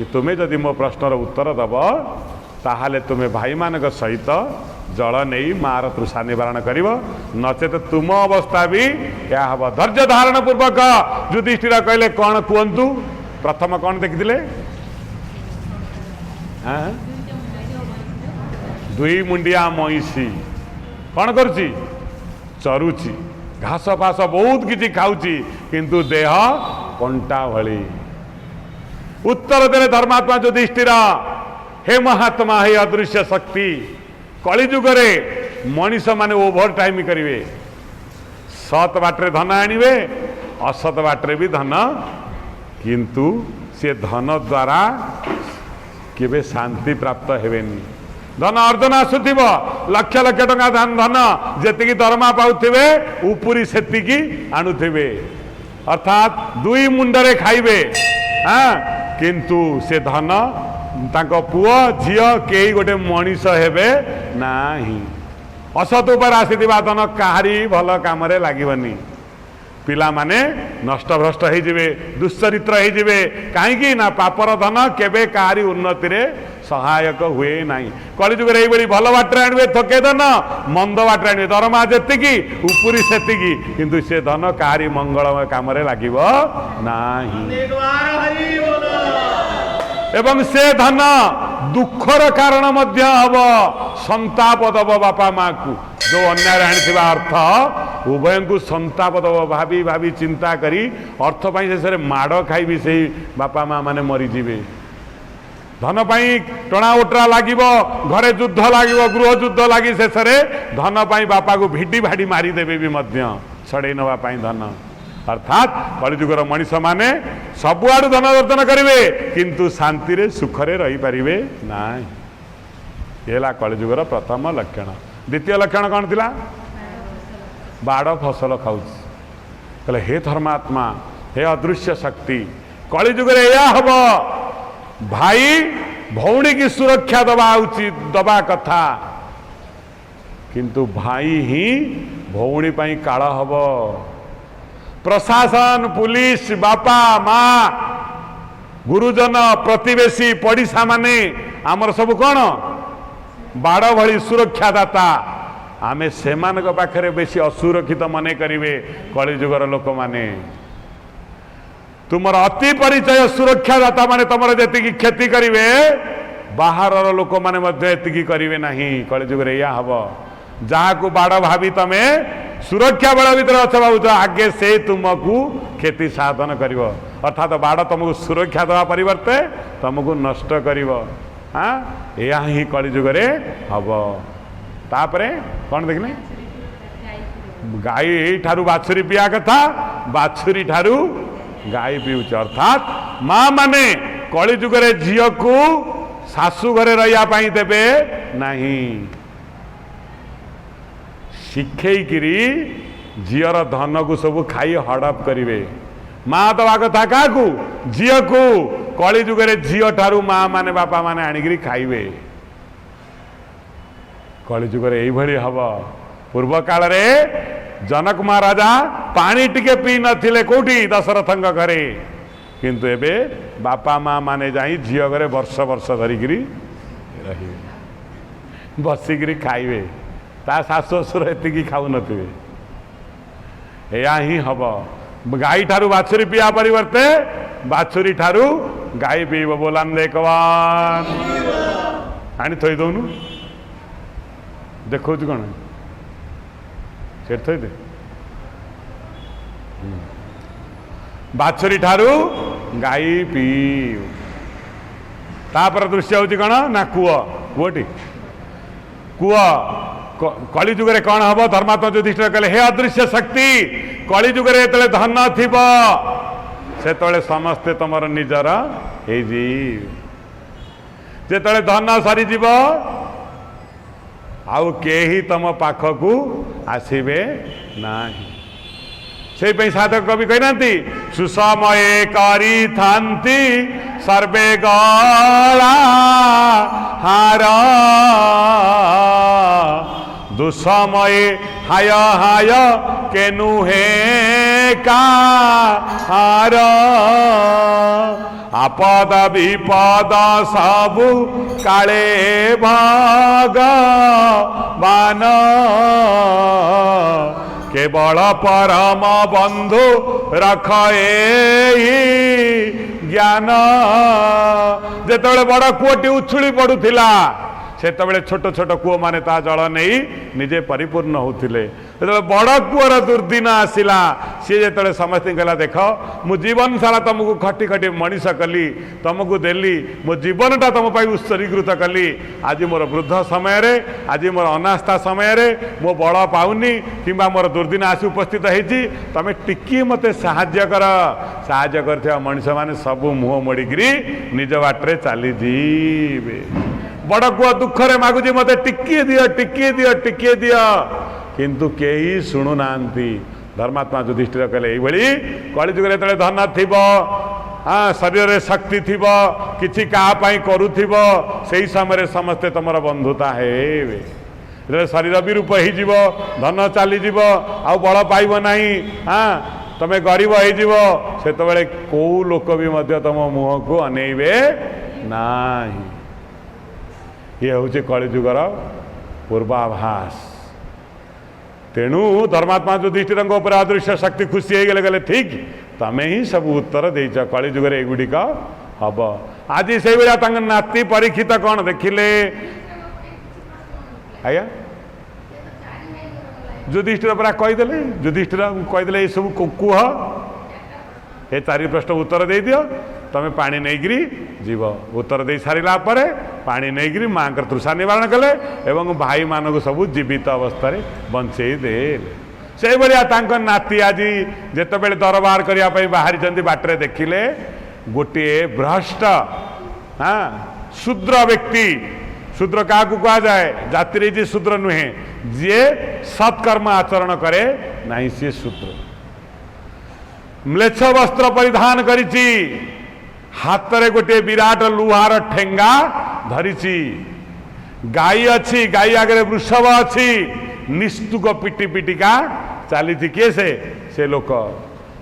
तुम्हें जदि मो प्रश्नर उत्तर दब ताहाले तुम्हें भाई मानक सहित जल नहीं मार तृषा निवारण कर नचेत तुम अवस्था भी क्या हम धैर्य धारण पूर्वक युधिष्ठिर कहले कौन कहतु प्रथम कौन देखिले दुई मुंडिया महिषी कौन करुची चरुची घास फास बहुत किसी खाऊची किंतु देह कंटा भली उत्तर देले धर्मात्मा युधिष्ठिर हे महात्मा हे अदृश्य शक्ति कलिजुगरे मनीष माने ओभर टाइम करेंगे सत बाटे धन आणवे असत बाटे भी धन किंतु से धन द्वारा केबे शांति प्राप्त हेबेनी धन अर्जन आसुथिब लक्ष लक्ष टका धन जेतिकी दरमा पाउथिबे उपरी सेतिकी आणुथिबे अर्थात दुई मुंडरे खाइबे हाँ किंतु से धन तांको पुओ झियो केही गोटे मनीष हेबे नाही असत उपर आसीथिबा धन काहारी भल कामरे लागिबनी पिला माने नष्ट भ्रष्ट हो जिवे दुश्चरित्र हो जिवे कहीं ना पापर धन केबे काहारी उन्नति रे सहायक हुए नहीं कलिजुगर ये भल बाटर आणवे थके धन मंद बाटर आणवे दरमा जेतिकी उपरी सेतिकी किंतु से धन काहारी मंगलमय काम लागिब नाही एवं से धन दुखर कारण मध्य हम संताप दब बापा माँ को जो अन्याय आनी अर्थ उभय को संताप दब भाभी भाभी चिंता करी अर्थ पाई से माड़ खाई से बापा माँ माने मरीजे धन पाई टणा उटरा लगे घरे युद्ध लगे गृह युद्ध लगी शेष धन पाई बापा को भिडी भाड़ी मारिदेवे भी छड़े नापी धन अर्थात कलिजुगर मनीष माने सबुआड़ धन दर्शन करेंगे किंतु शांति रे सुखरे रही पारिबे नाई ये कलिजुगर प्रथम लक्षण द्वितीय लक्षण कौन थिला बाड़ फसल खाऊच कहले हे धर्मात्मा हे अदृश्य शक्ति कलिजुगर या हम भाई भौणी की सुरक्षा दबा उचित दबा कथा किंतु भाई ही भौणी पाई काल हब प्रशासन पुलिस बापा माँ गुरुजन प्रतिवेशी पड़िशा माने आमर सब कौन बाड़ भली सुरक्षादाता आमे सेमानक पाखरे बेसी असुरक्षित मने करिवे कलिजुगर लोक माने तुमर अति परिचय सुरक्षादाता माने तुमर जेतिकी क्षति करिवे बाहर लोक माने मध्य एतिकी करिवे नाही कलिजुगर या हब जहाँ को बाड़ भावी तमे सुरक्षा बल भीतर अच्छा भाव आगे से तुमको क्षति साधन कर अर्थात बाड़ तुमको सुरक्षा देवा परिवर्ते तुमको नष्ट कर हाँ या ही कलिजुगरे हम तापरे कौन देखने गाई ठारू बाछुरी पिया कथा बाछुरी ठारू गाई पीऊच अर्थात माँ माने कलिजुगरे झील को शाशु घरे रही देवे नहीं शिखेकरी झीर धन को सब खाई हड़प करेंगे माँ दवा कथा क्या झील को कलिजुगरे झील ठारू माँ माने बापा माने आणिकी खाइबे कलिजुगरे यही हम पूर्व काल रे जनक महाराजा पानी टिके पी नथिले कोठी दशरथंग घरे किंतु एबे बापा माँ माने जाई झियो घरे वर्ष वर्ष धरिकी रही बसिकी खाइबे ता शाशु ससुर एतिकी खाऊ नथिबे या ही हम गाई ठारू बाछुरी पिया परिवर्ते बाछुरी ठारू गाई पीब बोलान देखवान आनी थई दौनु देखो कौन से थई दे बाछुरी ठारू गाई पी तापर दृश्य हूँ कौन ना कूଅ कूଅटी कूଅ कली जुगे कौन हम धर्मात्मा युधिष्ठिर कहले हे अदृश्य शक्ति कली जुगे जो धन थिब से समस्ते तुमर निजर जो धन सरीज आउ केही तम पाखकू आसबे नाही से साधक कवि कहना सुसमय करी थांती सर्वे गला हार दुसमय हाय हाय केनु हे का हार आपद विपद सबु काले भगवान केवल परम बंधु रख ज्ञान जेतबेले बड़ कूटी उछुली पड़ुथिला सेतबेले छोट छोट कूओ माने ता जल नहीं निजे परिपूर्ण होतिले बड़ कूअर दुर्दिन आसिला सी जो समस्त कहला देख मु जीवन सारा तुमको खटी खटी मनीष कली तुमको देली मो जीवनटा तुम उत्सर्गीकृत कली आज मोर वृद्ध समय रे आज मोर अनास्था समय रे मो बल पाऊनी कि मोर दुर्दिन आसी उपस्थित होती तुम टिकी मते साहाय्य कर साहाय्य कर मनीष मैंने सबू मुह मोड़िकी निज बाटे चली जीवे बड़ कूआ दुखरे मागुची मते टिकी दियो टिकी दियो टिकी दियो किंतु केही शुणु नांती धर्मात्मा युधिष्ठिर कहले ये कलिजुग जो धन थी हाँ शरीर में शक्ति थी कि करुव से समय समस्ते तुम बंधुता है शरीर विरूप हो धन चलीज आउ बल पाइब ना हाँ तुम गरीब होते कौ लोक भी तुम मुह को अनेबे ना ये हूँ कलिजुगर पूर्वाभास तेणु धर्मात्मा युधिष्ठिर अदृश्य शक्ति खुशी हो गले ठीक तमें ही सब उत्तर देच कलिजुगर एगुड़िक हम आज से भाया नाती परीक्षित कौन देखिले आज्ञा युधिष्ठिर पूरा कहीदे युधिष्ठिर कहीदे ये सब कुह ये चारि प्रश्न उत्तर दे दियो तमें पानी नहींकरी जीव उत्तर दे सारा पानी नहींकरी माँ का तृषा निवारण कले एवं भाई मानक सब जीवित अवस्था बंचे दे से भाया नाती आज जितेबले दरबार करने बाहरी बाटे देखिले गोटे भ्रष्ट हाँ शूद्र व्यक्ति शूद्र क्या कह जाए जाति जी शूद्र नुहे जी सत्कर्म आचरण करे नहीं सी शूद्र म्लेच्छ वस्त्र परिधान करिछि हाथ रे गोटे विराट लुहार ठेंगा धरिछि गाई अच्छी गाई आगे वृषभ अच्छी निस्तुक पिटी पिटिका चली किए से लोक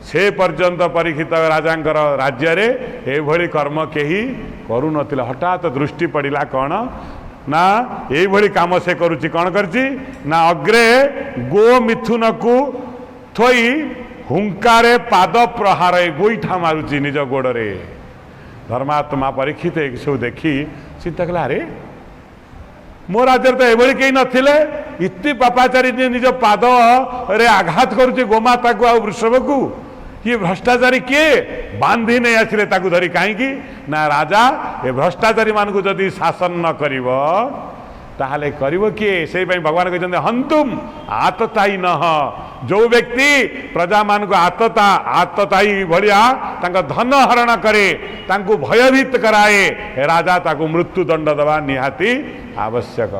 से पर्यंत परीक्षित राजांकर राज्य रे एभली कर्म केही करू नथिले हठात दृष्टि पड़िला कौन ना ये काम से करुच्ची कौन करची ना अग्रे गो मिथुन को थोई हुंकारे पाद प्रहार गोईठा मारुची निज गोड़े धर्मात्मा परीक्षित सब देखी चिंता कला अरे मो राज्य तो ये कहीं नथिले इति पापाचारी निज पाद रे आघात करुच्ची गोमाता को आ वृषभ को ये भ्रष्टाचारी किए बांधी नहीं आसिले ताकू धरी कहीं ना राजा ये भ्रष्टाचारी मानक जदि शासन न करिव ताहले करिव किए से भगवान कहते हंतुम आतताई न जो व्यक्ति प्रजा मान को आतताई भाया धन हरण करे तांको भयभीत कराए राजा ताको मृत्यु दंड दबा निहाती आवश्यक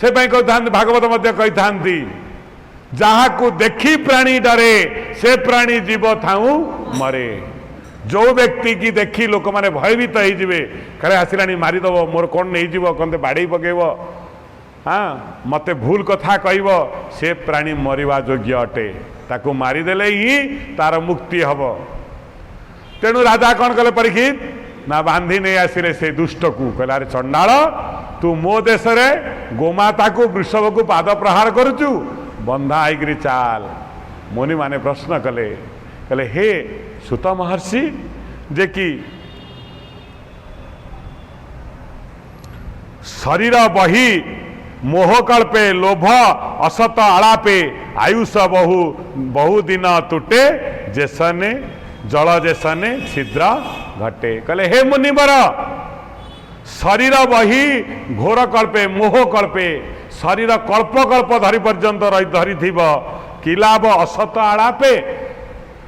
से भागवत मध्य कही था जहा को देखी प्राणी डरे से प्राणी जीव थाऊ मरे जो व्यक्ति की देखी लोक मैंने भयभीत होते खड़े आसला मारिदेव मोर कौन नहीं जीव कहते बाड़ी पकेब हाँ मते भूल कथा कहब से प्राणी मरिवा योग्य अटे ताकू मारिदेले ही तार मुक्ति हब। तेणु राजा कौन कले परीक्षित ना बांधी नहीं आसिले से दुष्ट को कहला अरे चंडाल तू मो देश रे गोमाता को वृषभ को पाद प्रहार करुचु बंधा आईकरी चाल। मुनि माने प्रश्न कले कहले हे सुत महर्षि जे कि शरीर बही मोहकल्पे लोभ असत आलापे आयुष बहु दिन तुटे जेसने जल जेसने छिद्र घटे। कहले हे मुनिवर शरीर बही घोर कल्पे मोह कल्पे शरीर कल्प कल्प धरी पर्यंत धरी कि लाभ असत आलापे।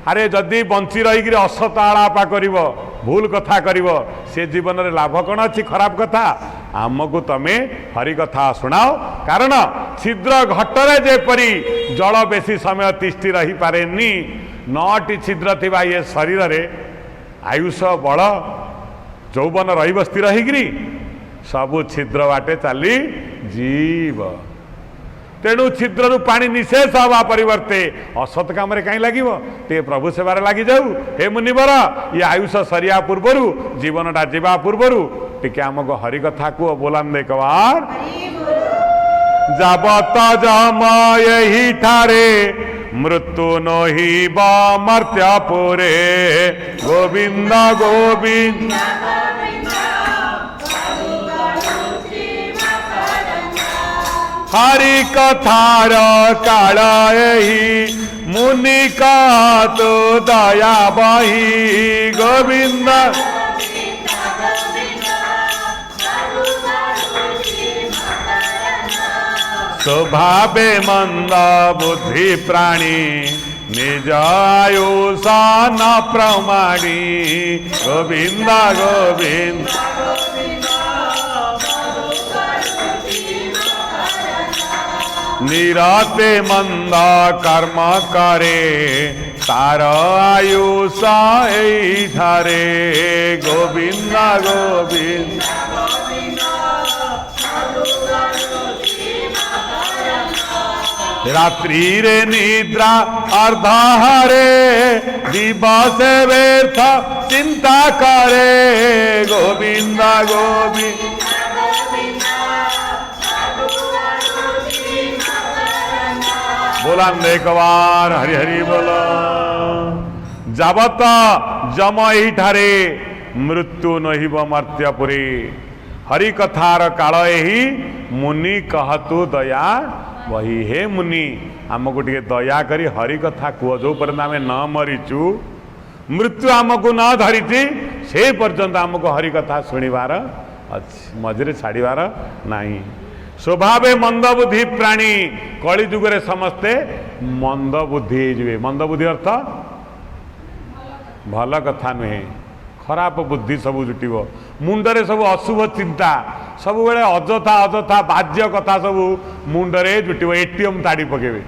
अरे जदि बंची रही असत आलापा कर भूल कथा कर से जीवन में लाभ कौन अच्छी खराब कथा आमको तमें हरि कथा शुणाओ। कारण छिद्र घटरे जेपरी जल बेसी समय तिष्ठि रही पारे 9टी छिद्र थिबा ये शरीर रे आयुष बल जौवन रही स्थिर होगी सबू छिद्र बाटे चली जीव। तेणु छिद्र पानी निशेष हवा परिवर्ते असत कम कहीं लगे ते प्रभु सेवार लगी जाऊ। हे मुनिवर ये आयुष सरिया पूर्वर जीवनटा जीवा पूर्वर टिके आमको हरि कथा को बोलान दे कबार जाबत जमय ही ठारे मृत्यु नही मर्त्यपुरे गोविंद गोविंद हरि कथार काल ही मुनि का तो दया बही गोविंद स्वभावे मंद बुद्धि प्राणी निज आयुषा न प्रमाणी गोविंद गोविंद निराते मंद कर्म करे तार आयुषा ठारे गोविंद गोविंद रात्रि रे निद्रा अर्धाहारे दिवस व्यर्थ चिंता करे गोविंद गोविंद बोला एक बार हरि हरि बोलो। जावत जम यही ठारे मृत्यु नहिब मर्त्यपुरी हरि कथार काल यही मुनि कहतु दया वही। हे मुनि आमको टे दया करी हरि कथा कह जो पर्यंत आम न मरीचु मृत्यु आमको न धरी से पर्यंत आमको हरि कथा शुणवार अच्छी मझे छाड़वार नहीं। स्वभावे मंद बुद्धि प्राणी कली जुगे समस्ते मंद बुद्धि हो। मंद बुद्धि अर्थ भल कथा नुहे खराब बुद्धि सब जुटिव मुंडरे सब अशुभ चिंता सब बेले अजथा अजथा बाज्य कथा सब मुंडरे जुटिव। एटीएम ताड़ी पकेबे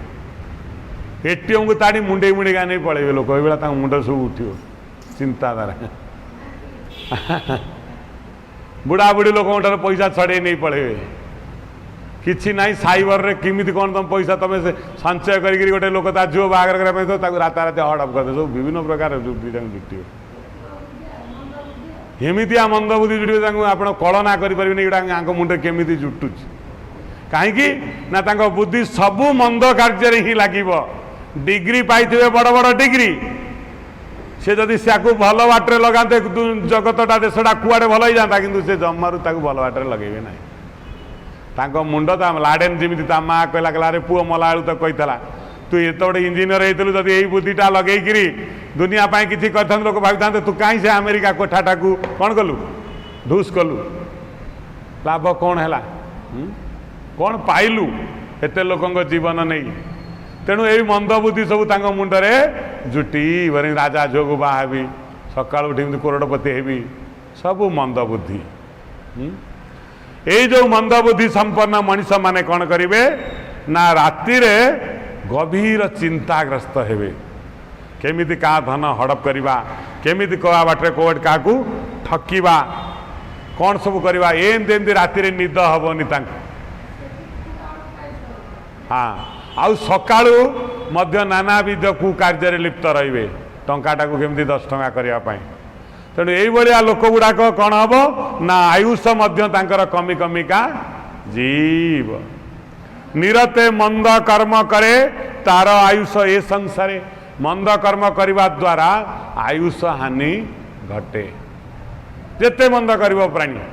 एटीएम को ताड़ी मुंडे मुंडे का नहीं पड़े लोक ये मुंड सब उठो चिंताधारा बुढ़ा बुढ़ी लोक पैसा छड़े नहीं पड़े किसी ना साइबर रे किमिति कौन तुम पैसा तुम से संचय करी गोटे लोक ता झील बाहर करने तो राताराति हड़प कर सब विभिन्न प्रकार जुटे एमतिया मंद बुद्धि जुटे आप कलना करें मुंडे केमी जुटुच कहीं ना बुद्धि सबू मंद कार्य ही लगे। डिग्री पाई बड़ बड़ डिग्री से जदि से भल बाटे लगाते जगतटा देशटा कुआड़े भल ही जाता कि से जमारू भल बाटे लगे ना तांको मुंड लाडेन जमी माँ कहला कहला रे पुओ मला बेलू तो कहीला तू ये गोटे इंजीनियर होइतलु जदि यही बुद्धिटा लगेकरी दुनिया पाई किसी करथन लोक भावी था तू कहीं से अमेरिका कोठाटा को कौन कलु धूस कलु लाभ कौन है कौन पाइलु एते लोकंग जीवन नहीं। तेणु यही मंद बुद्धि सब तांको मुंडरे जुटी वरी राजा झोग बाहबी सका उठी करोड़पति हेबी सब मंद बुद्धि। ये जो मंद बुद्धि संपन्न मनीष माने कौन करेंगे ना राति रे गभीर चिंताग्रस्त हेबे केमिति का धन हड़प करवा केमिति कहा बाटे कोट क्या ठकिबा कौन सब करवा एमती एमती राति रे निद हेनी हाँ आउ सकाळू मध्य नानाविध कु कार्य लिप्त रहिबे टंकाटा को केमती 10 टंका करिया पाई तेणु यही लोक गुड़ाक कौन हम ना आयुष मध्य तांकर कमी कमिका जीव निरते मंद कर्म करे तार आयुष ए संसारे मंद कर्म करने द्वारा आयुष हानि घटे जेते मंद करिवो प्राणी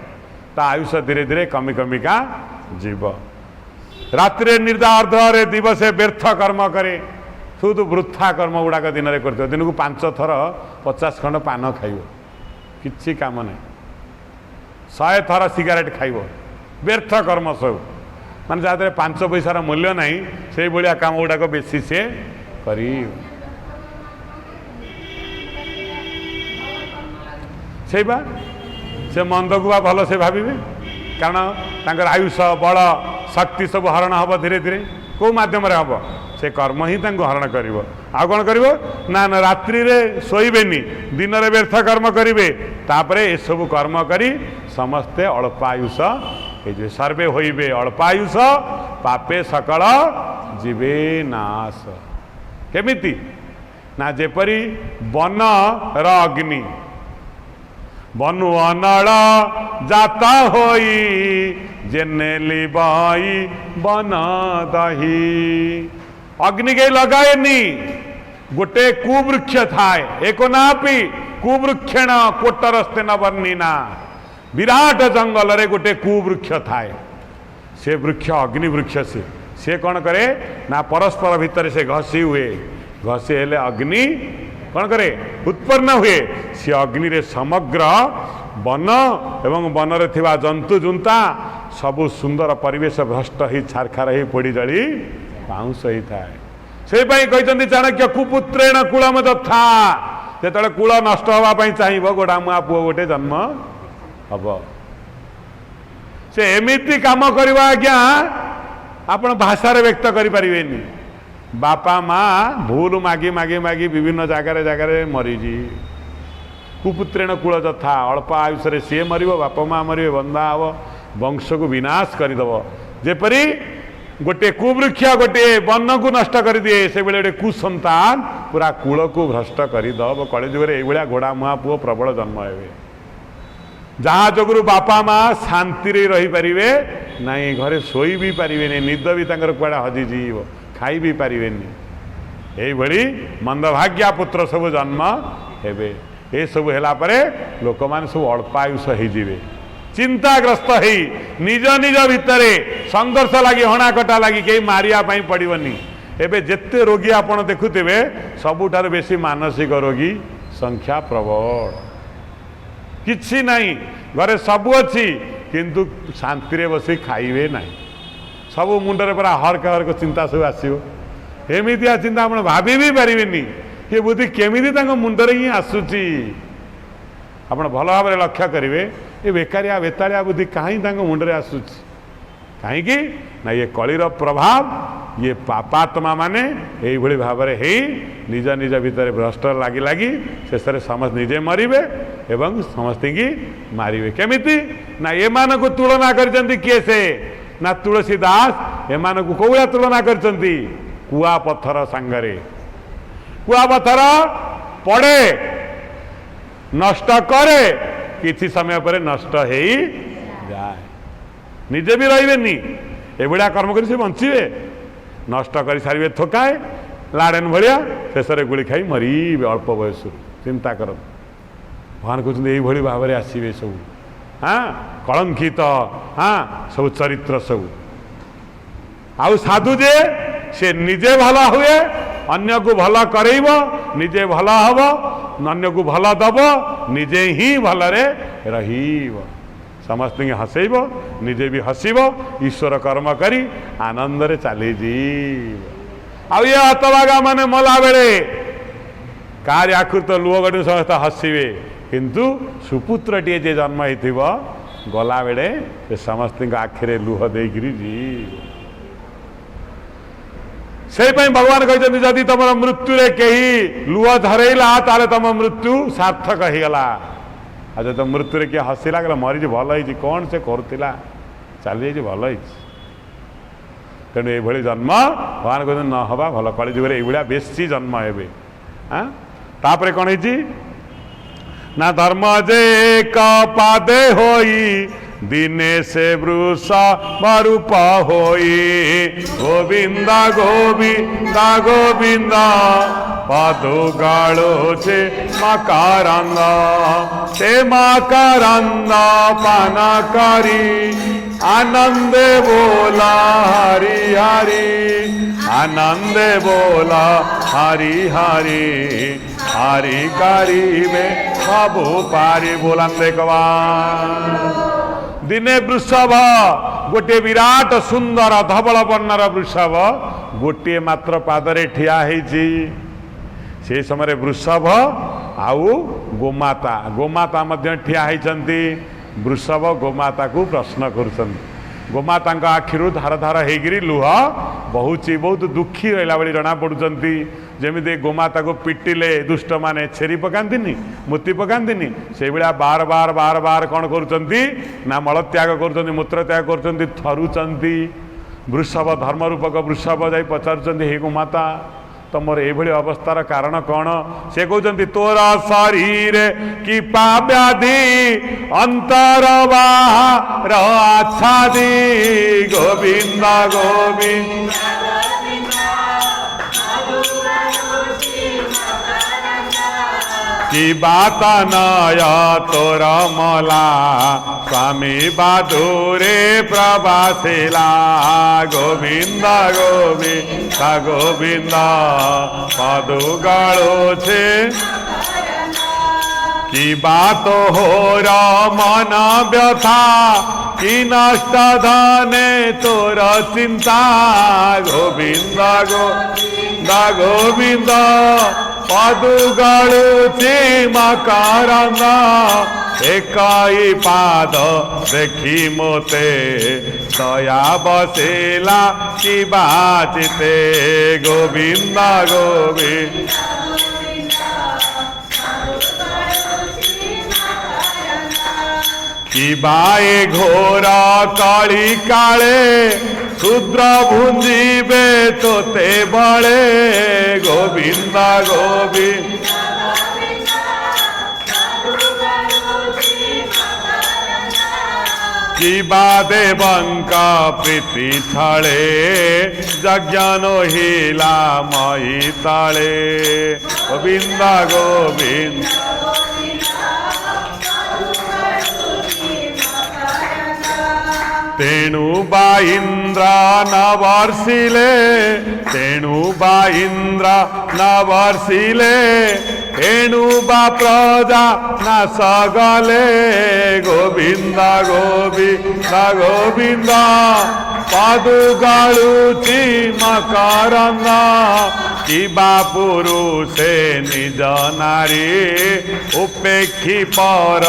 ता आयुष धीरे धीरे कमी कमिका जीव रात्रि निद्रा अर्धरे दिवसे व्यर्थ कर्म करे शुद्ध वृथा कर्म गुड़ाक दिन में कर दिन को 5 थर 50 खंड पान खाइब किसी काम नहीं 100 थर सिगारेट खाइब व्यर्थ कर्म सब मान जहाँ 5 पैसार मूल्य नहीं से भाया काम गुड़ाक बेसी से कर से मंद को भल से भावे कारण तांकर आयुष बल शक्ति सब हरण हम धीरे धीरे कौ मध्यम हम से कर्म ही हरण कर कौन कर ना रात्रि रे शोबेनि दिन में व्यर्थ कर्म करेंगे तापर ये सब कर्म करी समस्ते अल्पायुष ये सर्वे होइबे अल्पायुष पापे सकल जीवे नाश केमिति ना जेपरी वन र अग्नि बनु अनल जाता होई जेने लिबाई बन दही अग्नि के लगाएनी गोटे कुवृक्ष थाए एक नापी कुवृक्षेण कोटरस्ते न वर्णिना विराट जंगल रे गोटे कुवृक्ष थाए से वृक्ष अग्नि वृक्ष से कौन करे ना परस्पर भितर से घसी हुए घसी हेले अग्नि कौन करे उत्पन्न हुए सी अग्नि रे समग्र वन एवं वन रे थिबा जंतु जुंता सबु सुंदर परिवेश भ्रष्ट ही छारखार ही पोड़ी जली पाउंस ही थाए से कहते चाणक्य कुपुत्रेण कूलम दत्था जो कूल नष्ट हाँपाई चाहिए गोड़ा मुआ पुओ गोटे जन्म हम से एमिति काम करवा आज्ञा आपण भाषा व्यक्त करें बापा माँ भूल मागी मागी मागी विभिन्न जगार जगार मरीजी कुपुत्रेण कूल जथा अल्प आयुष सी मर बापा माँ मर बंदा हम वंश को विनाश करदेव जेपरी गोटे कुवृक्ष गोटे वन को नष्ट कर दिए से गोटे कुसंतान पूरा कूल को भ्रष्ट करदब कलिजुग ये घोड़ा मुआ पुओ प्रबल जन्म हे जहाँ जोगुरु बापा माँ शांति रही पारे नाई घरे शोई भी पारे निद भी कड़ा हजिजीव खाई भी पारे यही मंदभाग्या पुत्र सब जन्म हे ये सब है लोक मैंने सब अल्पायुष हो चिंताग्रस्त ही निज निज भितर संघर्ष लगी हणाकटा लगी कहीं मारिया पड़ोनी एवं जिते रोगी आपड़ देखुवे सबुठार बेसी मानसिक रोगी संख्या प्रबल किछि नहीं घरे सबू अच्छी किंतु शांति बसी खाइबे ना सबू मुंडरे पूरा हरक हरक चिंता सब आसो एमितिया चिंता आप भाभी भी पारे कि बुद्धि केमी मुंडरे ही आसूची आप भल भाव लक्ष्य करेंगे ये बेकारिया बेताड़िया बुद्धि कहीं मुंडरे आसूची कहीं ना ये कलिर प्रभाव ये पापात्मा माने यही भाव निज निज भितर भ्रष्ट लगी लगी शेष समस्त निजे मरबे एवं समस्त की मारे केमिति ना ये को तुलना कर किए से ना तुलसीदास एम को कौड़ा तुलना कर कुआ पत्थर सांगरे कुआ पत्थर पड़े नष्ट करे किसी समय पर नष्ट हो जाए निजे भी रही एभलिया कर्म कर बंचे नष्ट कर सारे थकाए लाडेन भाया शेष में गुड़ी खाई मरीबे अल्प बयस चिंता कर भगवान कहते यही भाव में आसवे सब हाँ कलंकित हाँ सब चरित्र सब आउ साधु जे से निजे भल हुए अन्य को भल करेब निजे भल हम अन्य को भल दब निजे ही भलरे रहीब समस्त हसैब निजे भी हसब ईश्वर कर्म करी आनंद रे चली जीव आउ ये हतभागा माने मला बेले कार आखिर तो लुह गटी समस्त हसवे किंतु सुपुत्र टे जे जन्म हो गला बेले से समस्त आखिरे लुह देकरी जीव से भगवान कहते जदि तुम मृत्यु रे कहीं लुह धरेला ताले तुम मृत्यु सार्थक हो गला आज तो मृत्यु रे किए हसिला कहला मरीज भल हो कौन से करुला चली जाइए भल तेणु ये जन्म भगवान कहते न हवा भल कली जुगे ये बेसी जन्म हे। हाँ तापर कौन है ना धर्म जे कपादे होई दिने से वृषा रूप होई गोविंदा गोविंदा गोविंदा पादुगालो छे मकारांदा ते मकारांदा पाना करी आनंदे बोला हरि हरि आनंदे बोला हरि हरि हरि कारी में बाबू पारी बोलांदे कवान दिने वृषभ गोटे विराट सुंदर धवल वर्णर वृषभ गोटे मात्र पादरे ठिया है। से समय वृषभ आउ गोमाता गोमाता मध्य ठिया होती। वृषभ गोमाता को प्रश्न कर गोमाता आखिर धार धार होगी लुह बहुची बहुत दुखी रहा भाई जना पड़ुंट जमी गोमाता को पिटिले दुष्ट माने छेरी पकांतिनी मुति पकांतिनी से भाया बार बार बार बार कौन कर मलत्याग कर मूत्र त्याग कर थरुचंती। वृषभ धर्म रूपक वृषभ जाई पचारुचंती हे गोमाता तुमर ये अवस्थार कारण कौन से कहते तोर शरीर कि व्याधि अंतर बाहर आच्छादी गोविंद गोविंद की बात नया तोर मला स्वामी बाधुरे प्रभासिला गोविंद गोविंद गोविंद पादुगालो छे की बात हो मन व्यथा कि नष्ट धने तोर चिंता गोविंद गोविंद गोविंद पादुगालुची मकारांदा एकाई पाद देखी मोते दया बसेला कि बाचिते गोविंद गोविंद कि बाए घोर काली काले शूद्र भुंजीबे तोते बड़े गोविंद गोविंद कि देवंका प्रीति छाड़े जज्ञानो हिला मई ताले गोविंद गोविंद तेणु बा इंद्र न वर्षिले तेणु बा इंद्र न वर्षिले तेणु बा प्रजा न सगले गोविंद गोविंद गोविंद पादुगालुची मकारांदा कि पुरुषे निज नारी उपेक्षी पर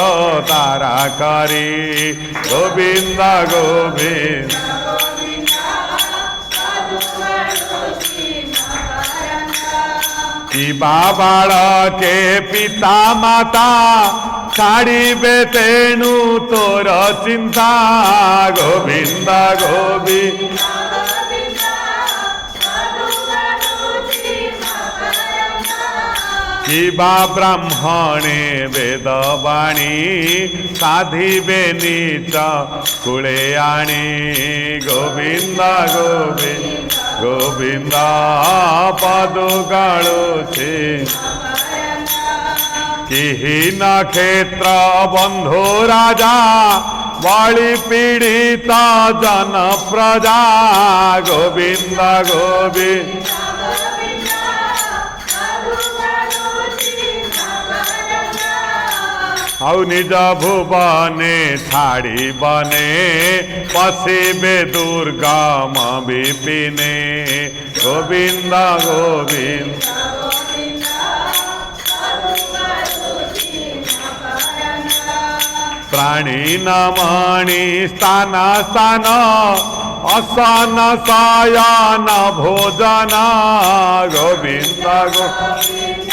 तारा करी गोविंद गोविंद कि बाल के पिता माता छाड़े तेणु तोर चिंता गोविंद गोविंद कि ब्राह्मणे वेदवाणी साधिबे नीच कुले आणी गोविंद गोविंद गोविंद पादुगालुची कि नक्षेत्र बंधु राजा बलि पीड़ित जन प्रजा गोविंद गोविंद आउ निज भुवने छाड़ी बने पशिबे दुर्गम विपिने गोविंद गोविंद प्राणी नमणि स्थान स्थान असन शयन भोजन गोविंद गोविंद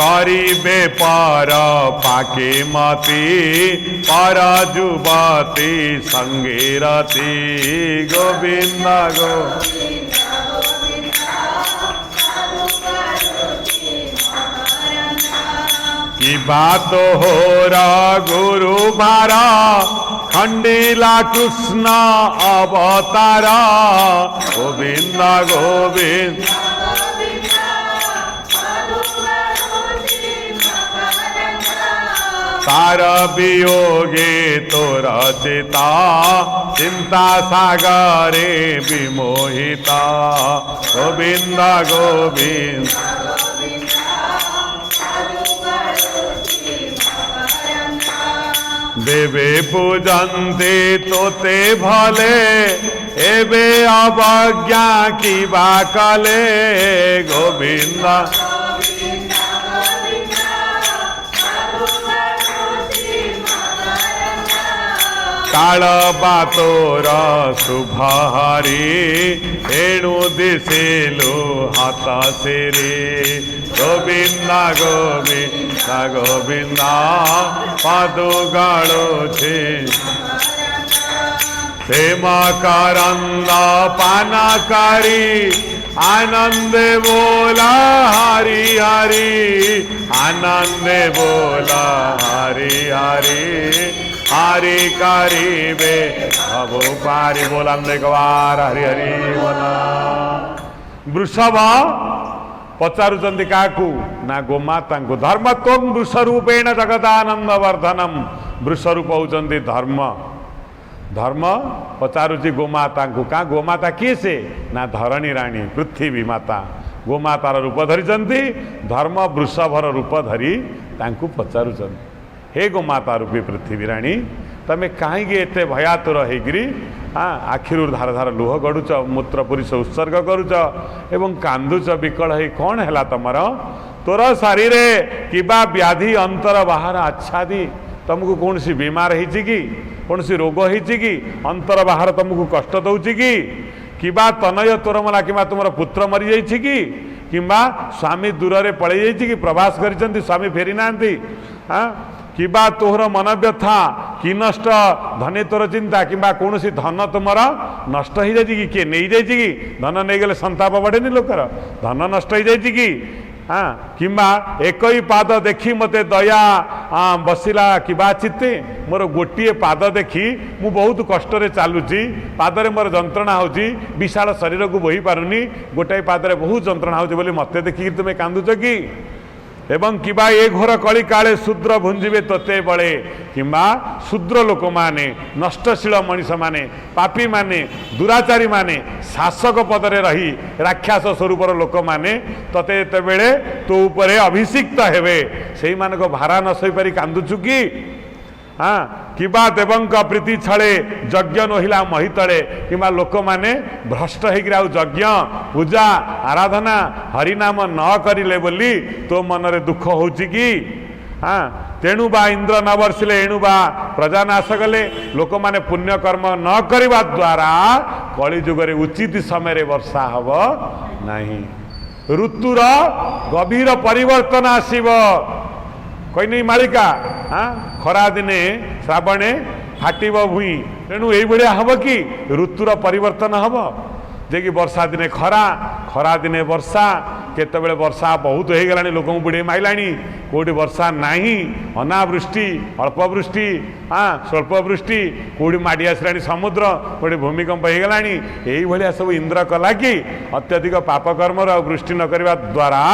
करिबे पर पाके मती पर जुबती संगे रति गोविंद गो की बात हो गुरु मारा खंडीला कृष्ण अवतारा गोविंद गोविंद तार वियोगे तोर चिता चिंता सागरे विमोहिता गोविंद गोविंद देवे पूजन्ते तोते भले एबे अवज्ञा की बाकले गोविंद काल बातोर शुभहरी एणु दिशिलु हाथ सिरी गोविंद गोविंद गोविंद पादुगाळुछि प्रेम करंद पान करी आनंदे बोला हरि हरि आनंदे बोला हरि हरि हरि करिबे अबो पारि बोलांदे गवार हरि हरि बोला। वृषभ पचारुचंदी काकू ना गोमाता धर्म तोम वृषरूपेण जगदानंद वर्धनम वृषरूप होचंदी धर्म धर्म पचारुची गोमाता क्या गोमाता किए से ना धरणी राणी पृथ्वी माता गोमातार रूप धरी धर्म वृषभर रूप धरी तांकू पचारुचंदी हे गोमाता रूपी पृथ्वी राणी तमें कहीं एते भयातुर होगी आखिर धार धार लुह गड़ुच मूत्र पुरुष उत्सर्ग करुच एवं कांदुच विकल है कौन है तुमर तोर शरीर किबा व्याधि अंतर बाहर आच्छादी तुमको कौन सी बीमार होती कि कौन सी रोग होती कि अंतर बाहर तुमको कष्ट दौची कि तनय तोर मला कि तुम पुत्र मरी जाइए कि स्वामी दूर रे पड़े जाइए कि प्रवास कर स्वामी फेरी ना किबा तोहर मन व्यथा कि नष्ट धने तोर चिंता किबा कौन सी धन तुमर नष्ट हो जाए कि किए नहीं जाए कि धन नहीं गले संताप बढ़ेनि लोकर धन नष्ट हो जाए कि हाँ किंबा एक ही पाद देखी मते दया बसिला किबा चित्ते मोर गोटे पाद देखी मु बहुत कष्ट रे चलुची पादरे मोर जंत्रणा होची विशाल शरीर को बोही पारुनी गोटाए पादरे बहुत जंत्रणा होची बोली मते देखी तुम कांदुच कि एवं किबा ए घोर कली काले शूद्र भुंजिबे तोते बळे किंबा शूद्र लोक माने नष्टशील मनीष माने पापी माने दुराचारी माने शासक पदरे रही राक्षस स्वरूपर लोक माने तते एते बेले तो उपरे अभिषिक्त हेबे सेही मानक भारा न सही पारी कांदुचु कि हाँ किबा देवंक प्रीति छळे यज्ञ नहिला महितळे किबा लोक माने भ्रष्ट होकर यज्ञ पूजा आराधना हरिनाम न करिले बोली तो मनरे दुख होची कि हाँ तेणु बा इंद्र न वर्षिले एणु बा प्रजा नाश कले लोक माने पुण्य कर्म न करिबा द्वारा कली जुगरे उचित समय वर्षा हब नहीं ऋतुर गभीर परिवर्तन आसीब कही नहीं मालिका हाँ खरा दिने श्रावणे फाटिब भूई तेणु ये हम कि ऋतुर परिवर्तन हम जे कि वर्षा दिने खरा खरा दिने वर्षा केतबेले वर्षा बहुत हो गलानी लोक बुढ़े माइलानी कोटी वर्षा नाही अनावृष्टि अल्प वृष्टि हाँ स्वल्प वृष्टि कोटी माड़ी आसलानी समुद्र कोटी भूमिकंप हो गलानी यही भाया सब इंद्र कला कि अत्यधिक पापकर्म वृष्टि न करने द्वारा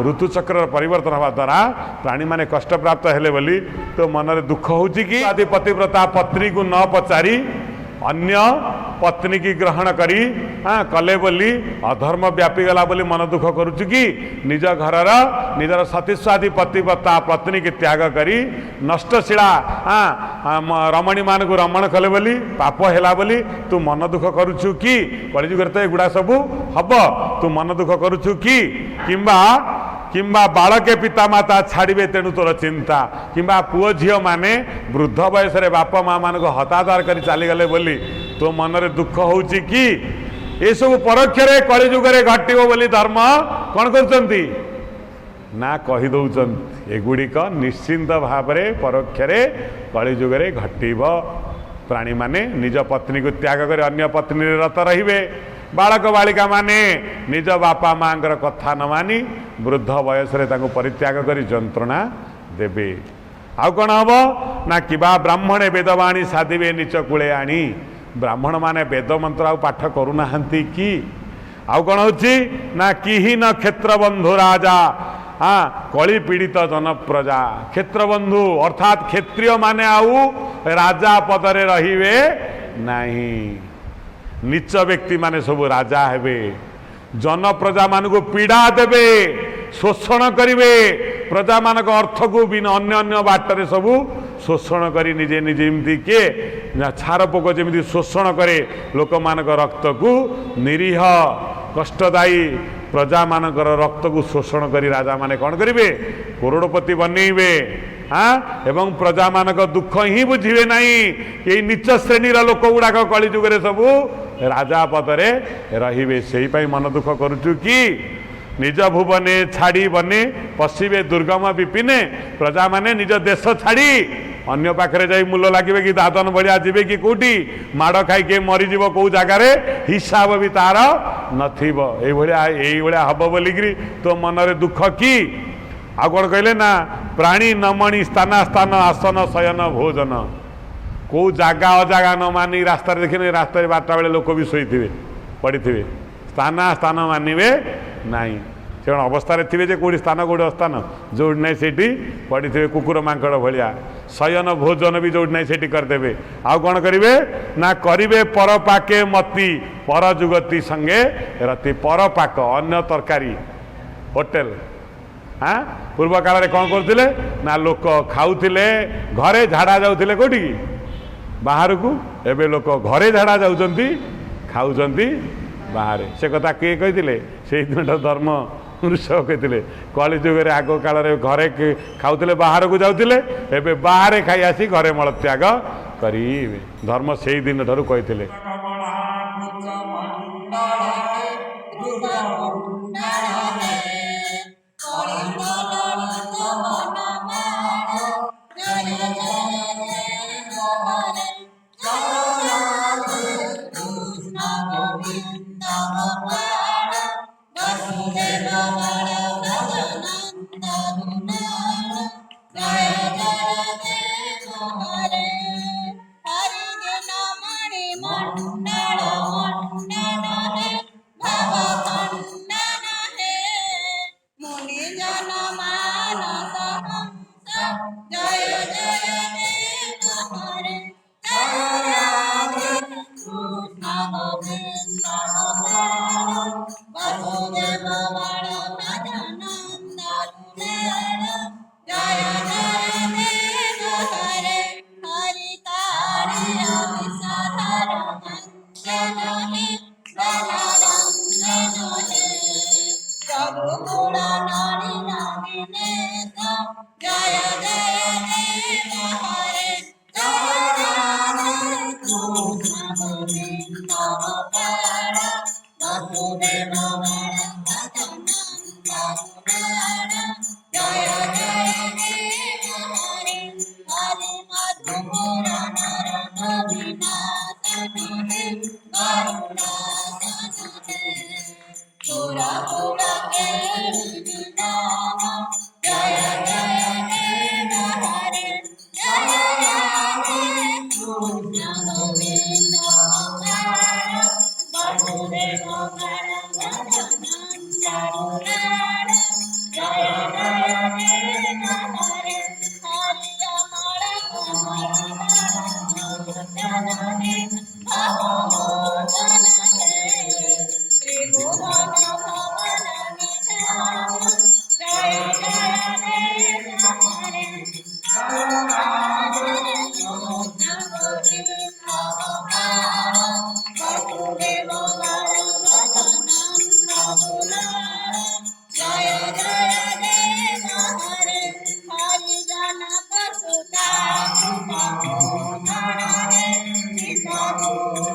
ऋतुचक्र परिवर्तन हवा द्वारा प्राणी माने कष्ट प्राप्त हेले बोली तो मनरे दुख होची कि आदि पतिव्रता पत्नी को न पचारि अन्य पत्नी की ग्रहण करी हाँ कले बोली अधर्म व्यापी गला बोली मन दुख करुचु कि निज घरर निजर सतीस्वादी पतिव्रता पत्नी की त्याग करी नष्टशिला हाँ रमणी मान को रमण कले बोली पाप हैला बोली तू मन दुख करुचु कि कलिजुगर तो एगुड़ा सब हम तू मन दुख करुचु कि किंबा किंबा बालके पिता माता छाड़े तेणु तोर चिंता किंबा पुओ झी माने वृद्ध बयस बाप माँ मान को हतादार कर चलीगले बोली तो मनरे दुख होची कि ये सब परोक्ष कलिजुगे घटो बोली धर्म कौन कर ना कहीदौन एगुड़िक निश्चिंत भाव परोक्षरे कलिजुगे घटव। प्राणी माने निज पत्नी को त्याग कर अन्य पत्नी रत रे। बालक बालिका माने निज बापा माँ कथा न मानी वृद्ध वयस परित्याग कर जंत्रणा देवे। आउ कौन हम ना कि ब्राह्मणे वेदवाणी साधिवे नीच कूले आनी। ब्राह्मण माने वेद मंत्र आ पाठ करूना कि आउ कौन हो ना कि न क्षेत्रबंधु राजा। हाँ कली पीड़ित जनप्रजा क्षेत्रबंधु अर्थात क्षेत्रीय माने आउ राजा पदरे रहिवे नहीं। नीच व्यक्ति माने सब राजा हेबे। जनप्रजा मान को पीड़ा देवे शोषण करिवे। प्रजा मान अर्थ को बिना अन्य अन्य बाटर सबू शोषण करी निजे निजे एमती किए छार पोक जमी शोषण करे लोक मान रक्त को निरीह कष्टदायी प्रजा मान रक्त को शोषण करी राजा माने कौन करिवे करोड़पति बनइबे। हाँ एवं प्रजा मान दुख ही बुझे नहीं कि नीच श्रेणी लोक गुड़ाक कली जुगे सबू राजा पदरे रहिबे। से मन दुख करुचु कि निज भुवने छाड़ी बने पशिबे दुर्गम विपिने। प्रजा माने निज देश छाड़ी अन्य पाखे जाई मूल लगे कि दादन भलिया जीवे कि कौटी माड़ खाई मरीज कौ जगार हिसाब भी तार नया हम बोलिकी तो मनरे दुख कि आ कौन कहले ना प्राणी नमणी स्थान स्थान आसन शयन भोजन। कौ जगह अजागा न मानी रास्ता देखने रास्ता बारटा बेले लोक भी शोथे पड़ी थे स्थान स्थान मानवे नाई। से अवस्था थे जे कौटी स्थान कौटी अस्थान जो ना से पड़ी थे कुकुर मांकड़ भाया। शयन भोजन भी जो ना से करदे। आउ कौन करेंगे ना करेंगे पर पाके मती पर जुगती संगे रति। पर पाक अन्न तरकारी होटेल। हाँ पूर्व काल में कौन करते ना लोक खाऊले घरे झाड़ा जाऊे कौटी बाहर को। एवं लोक घरे झाड़ा जाऊँच खाऊँ बाहर। से कथा किए कही से दिन धर्म ऋषभ कहते कली जुगे आग काल घरे खाऊले बाहर को जाऊे एवं बाहर खाई आसी घरे मलत्याग करेंगे। धर्म से दिन ठार कही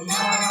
Hare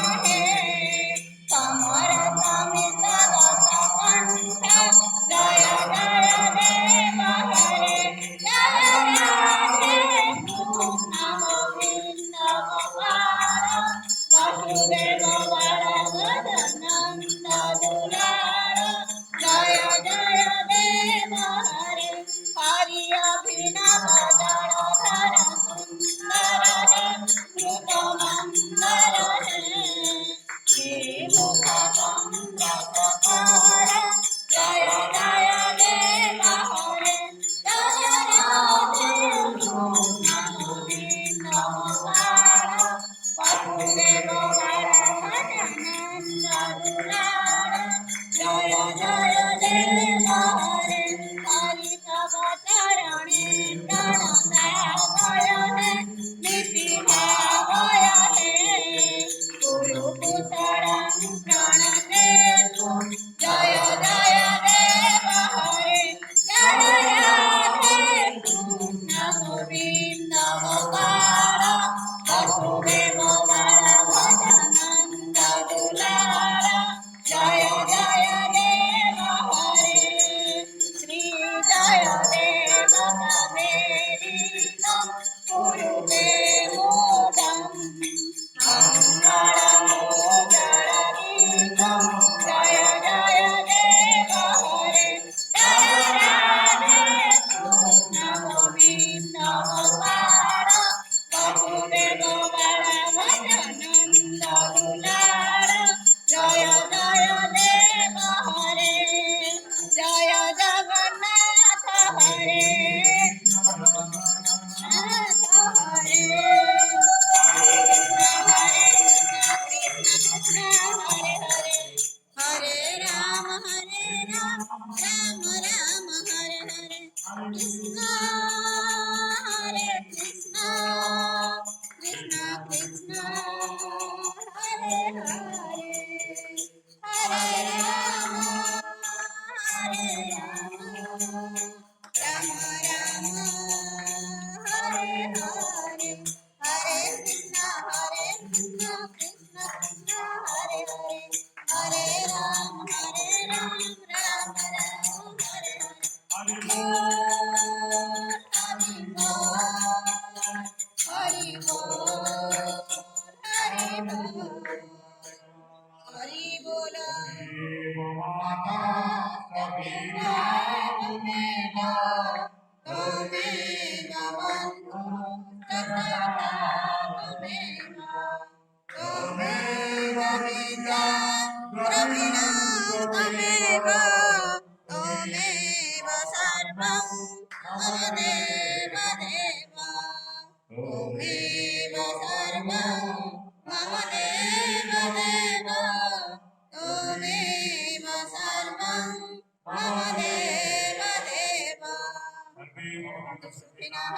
हरि बोल त्वमेव त्वमेव सर्वं मम देव देव त्वमेव सर्वं मम देव देव त्वमेव सर्वं मम देव देव सुखिनः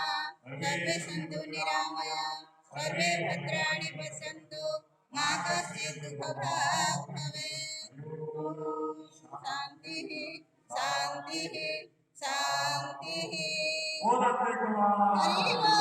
सर्वे सन्तु निरामया सर्वे भद्राणि पश्यन्तु मा कश्चित् दुःखभाग् भवेत् शान्तिः शान्तिः शान्तिः हरि बोल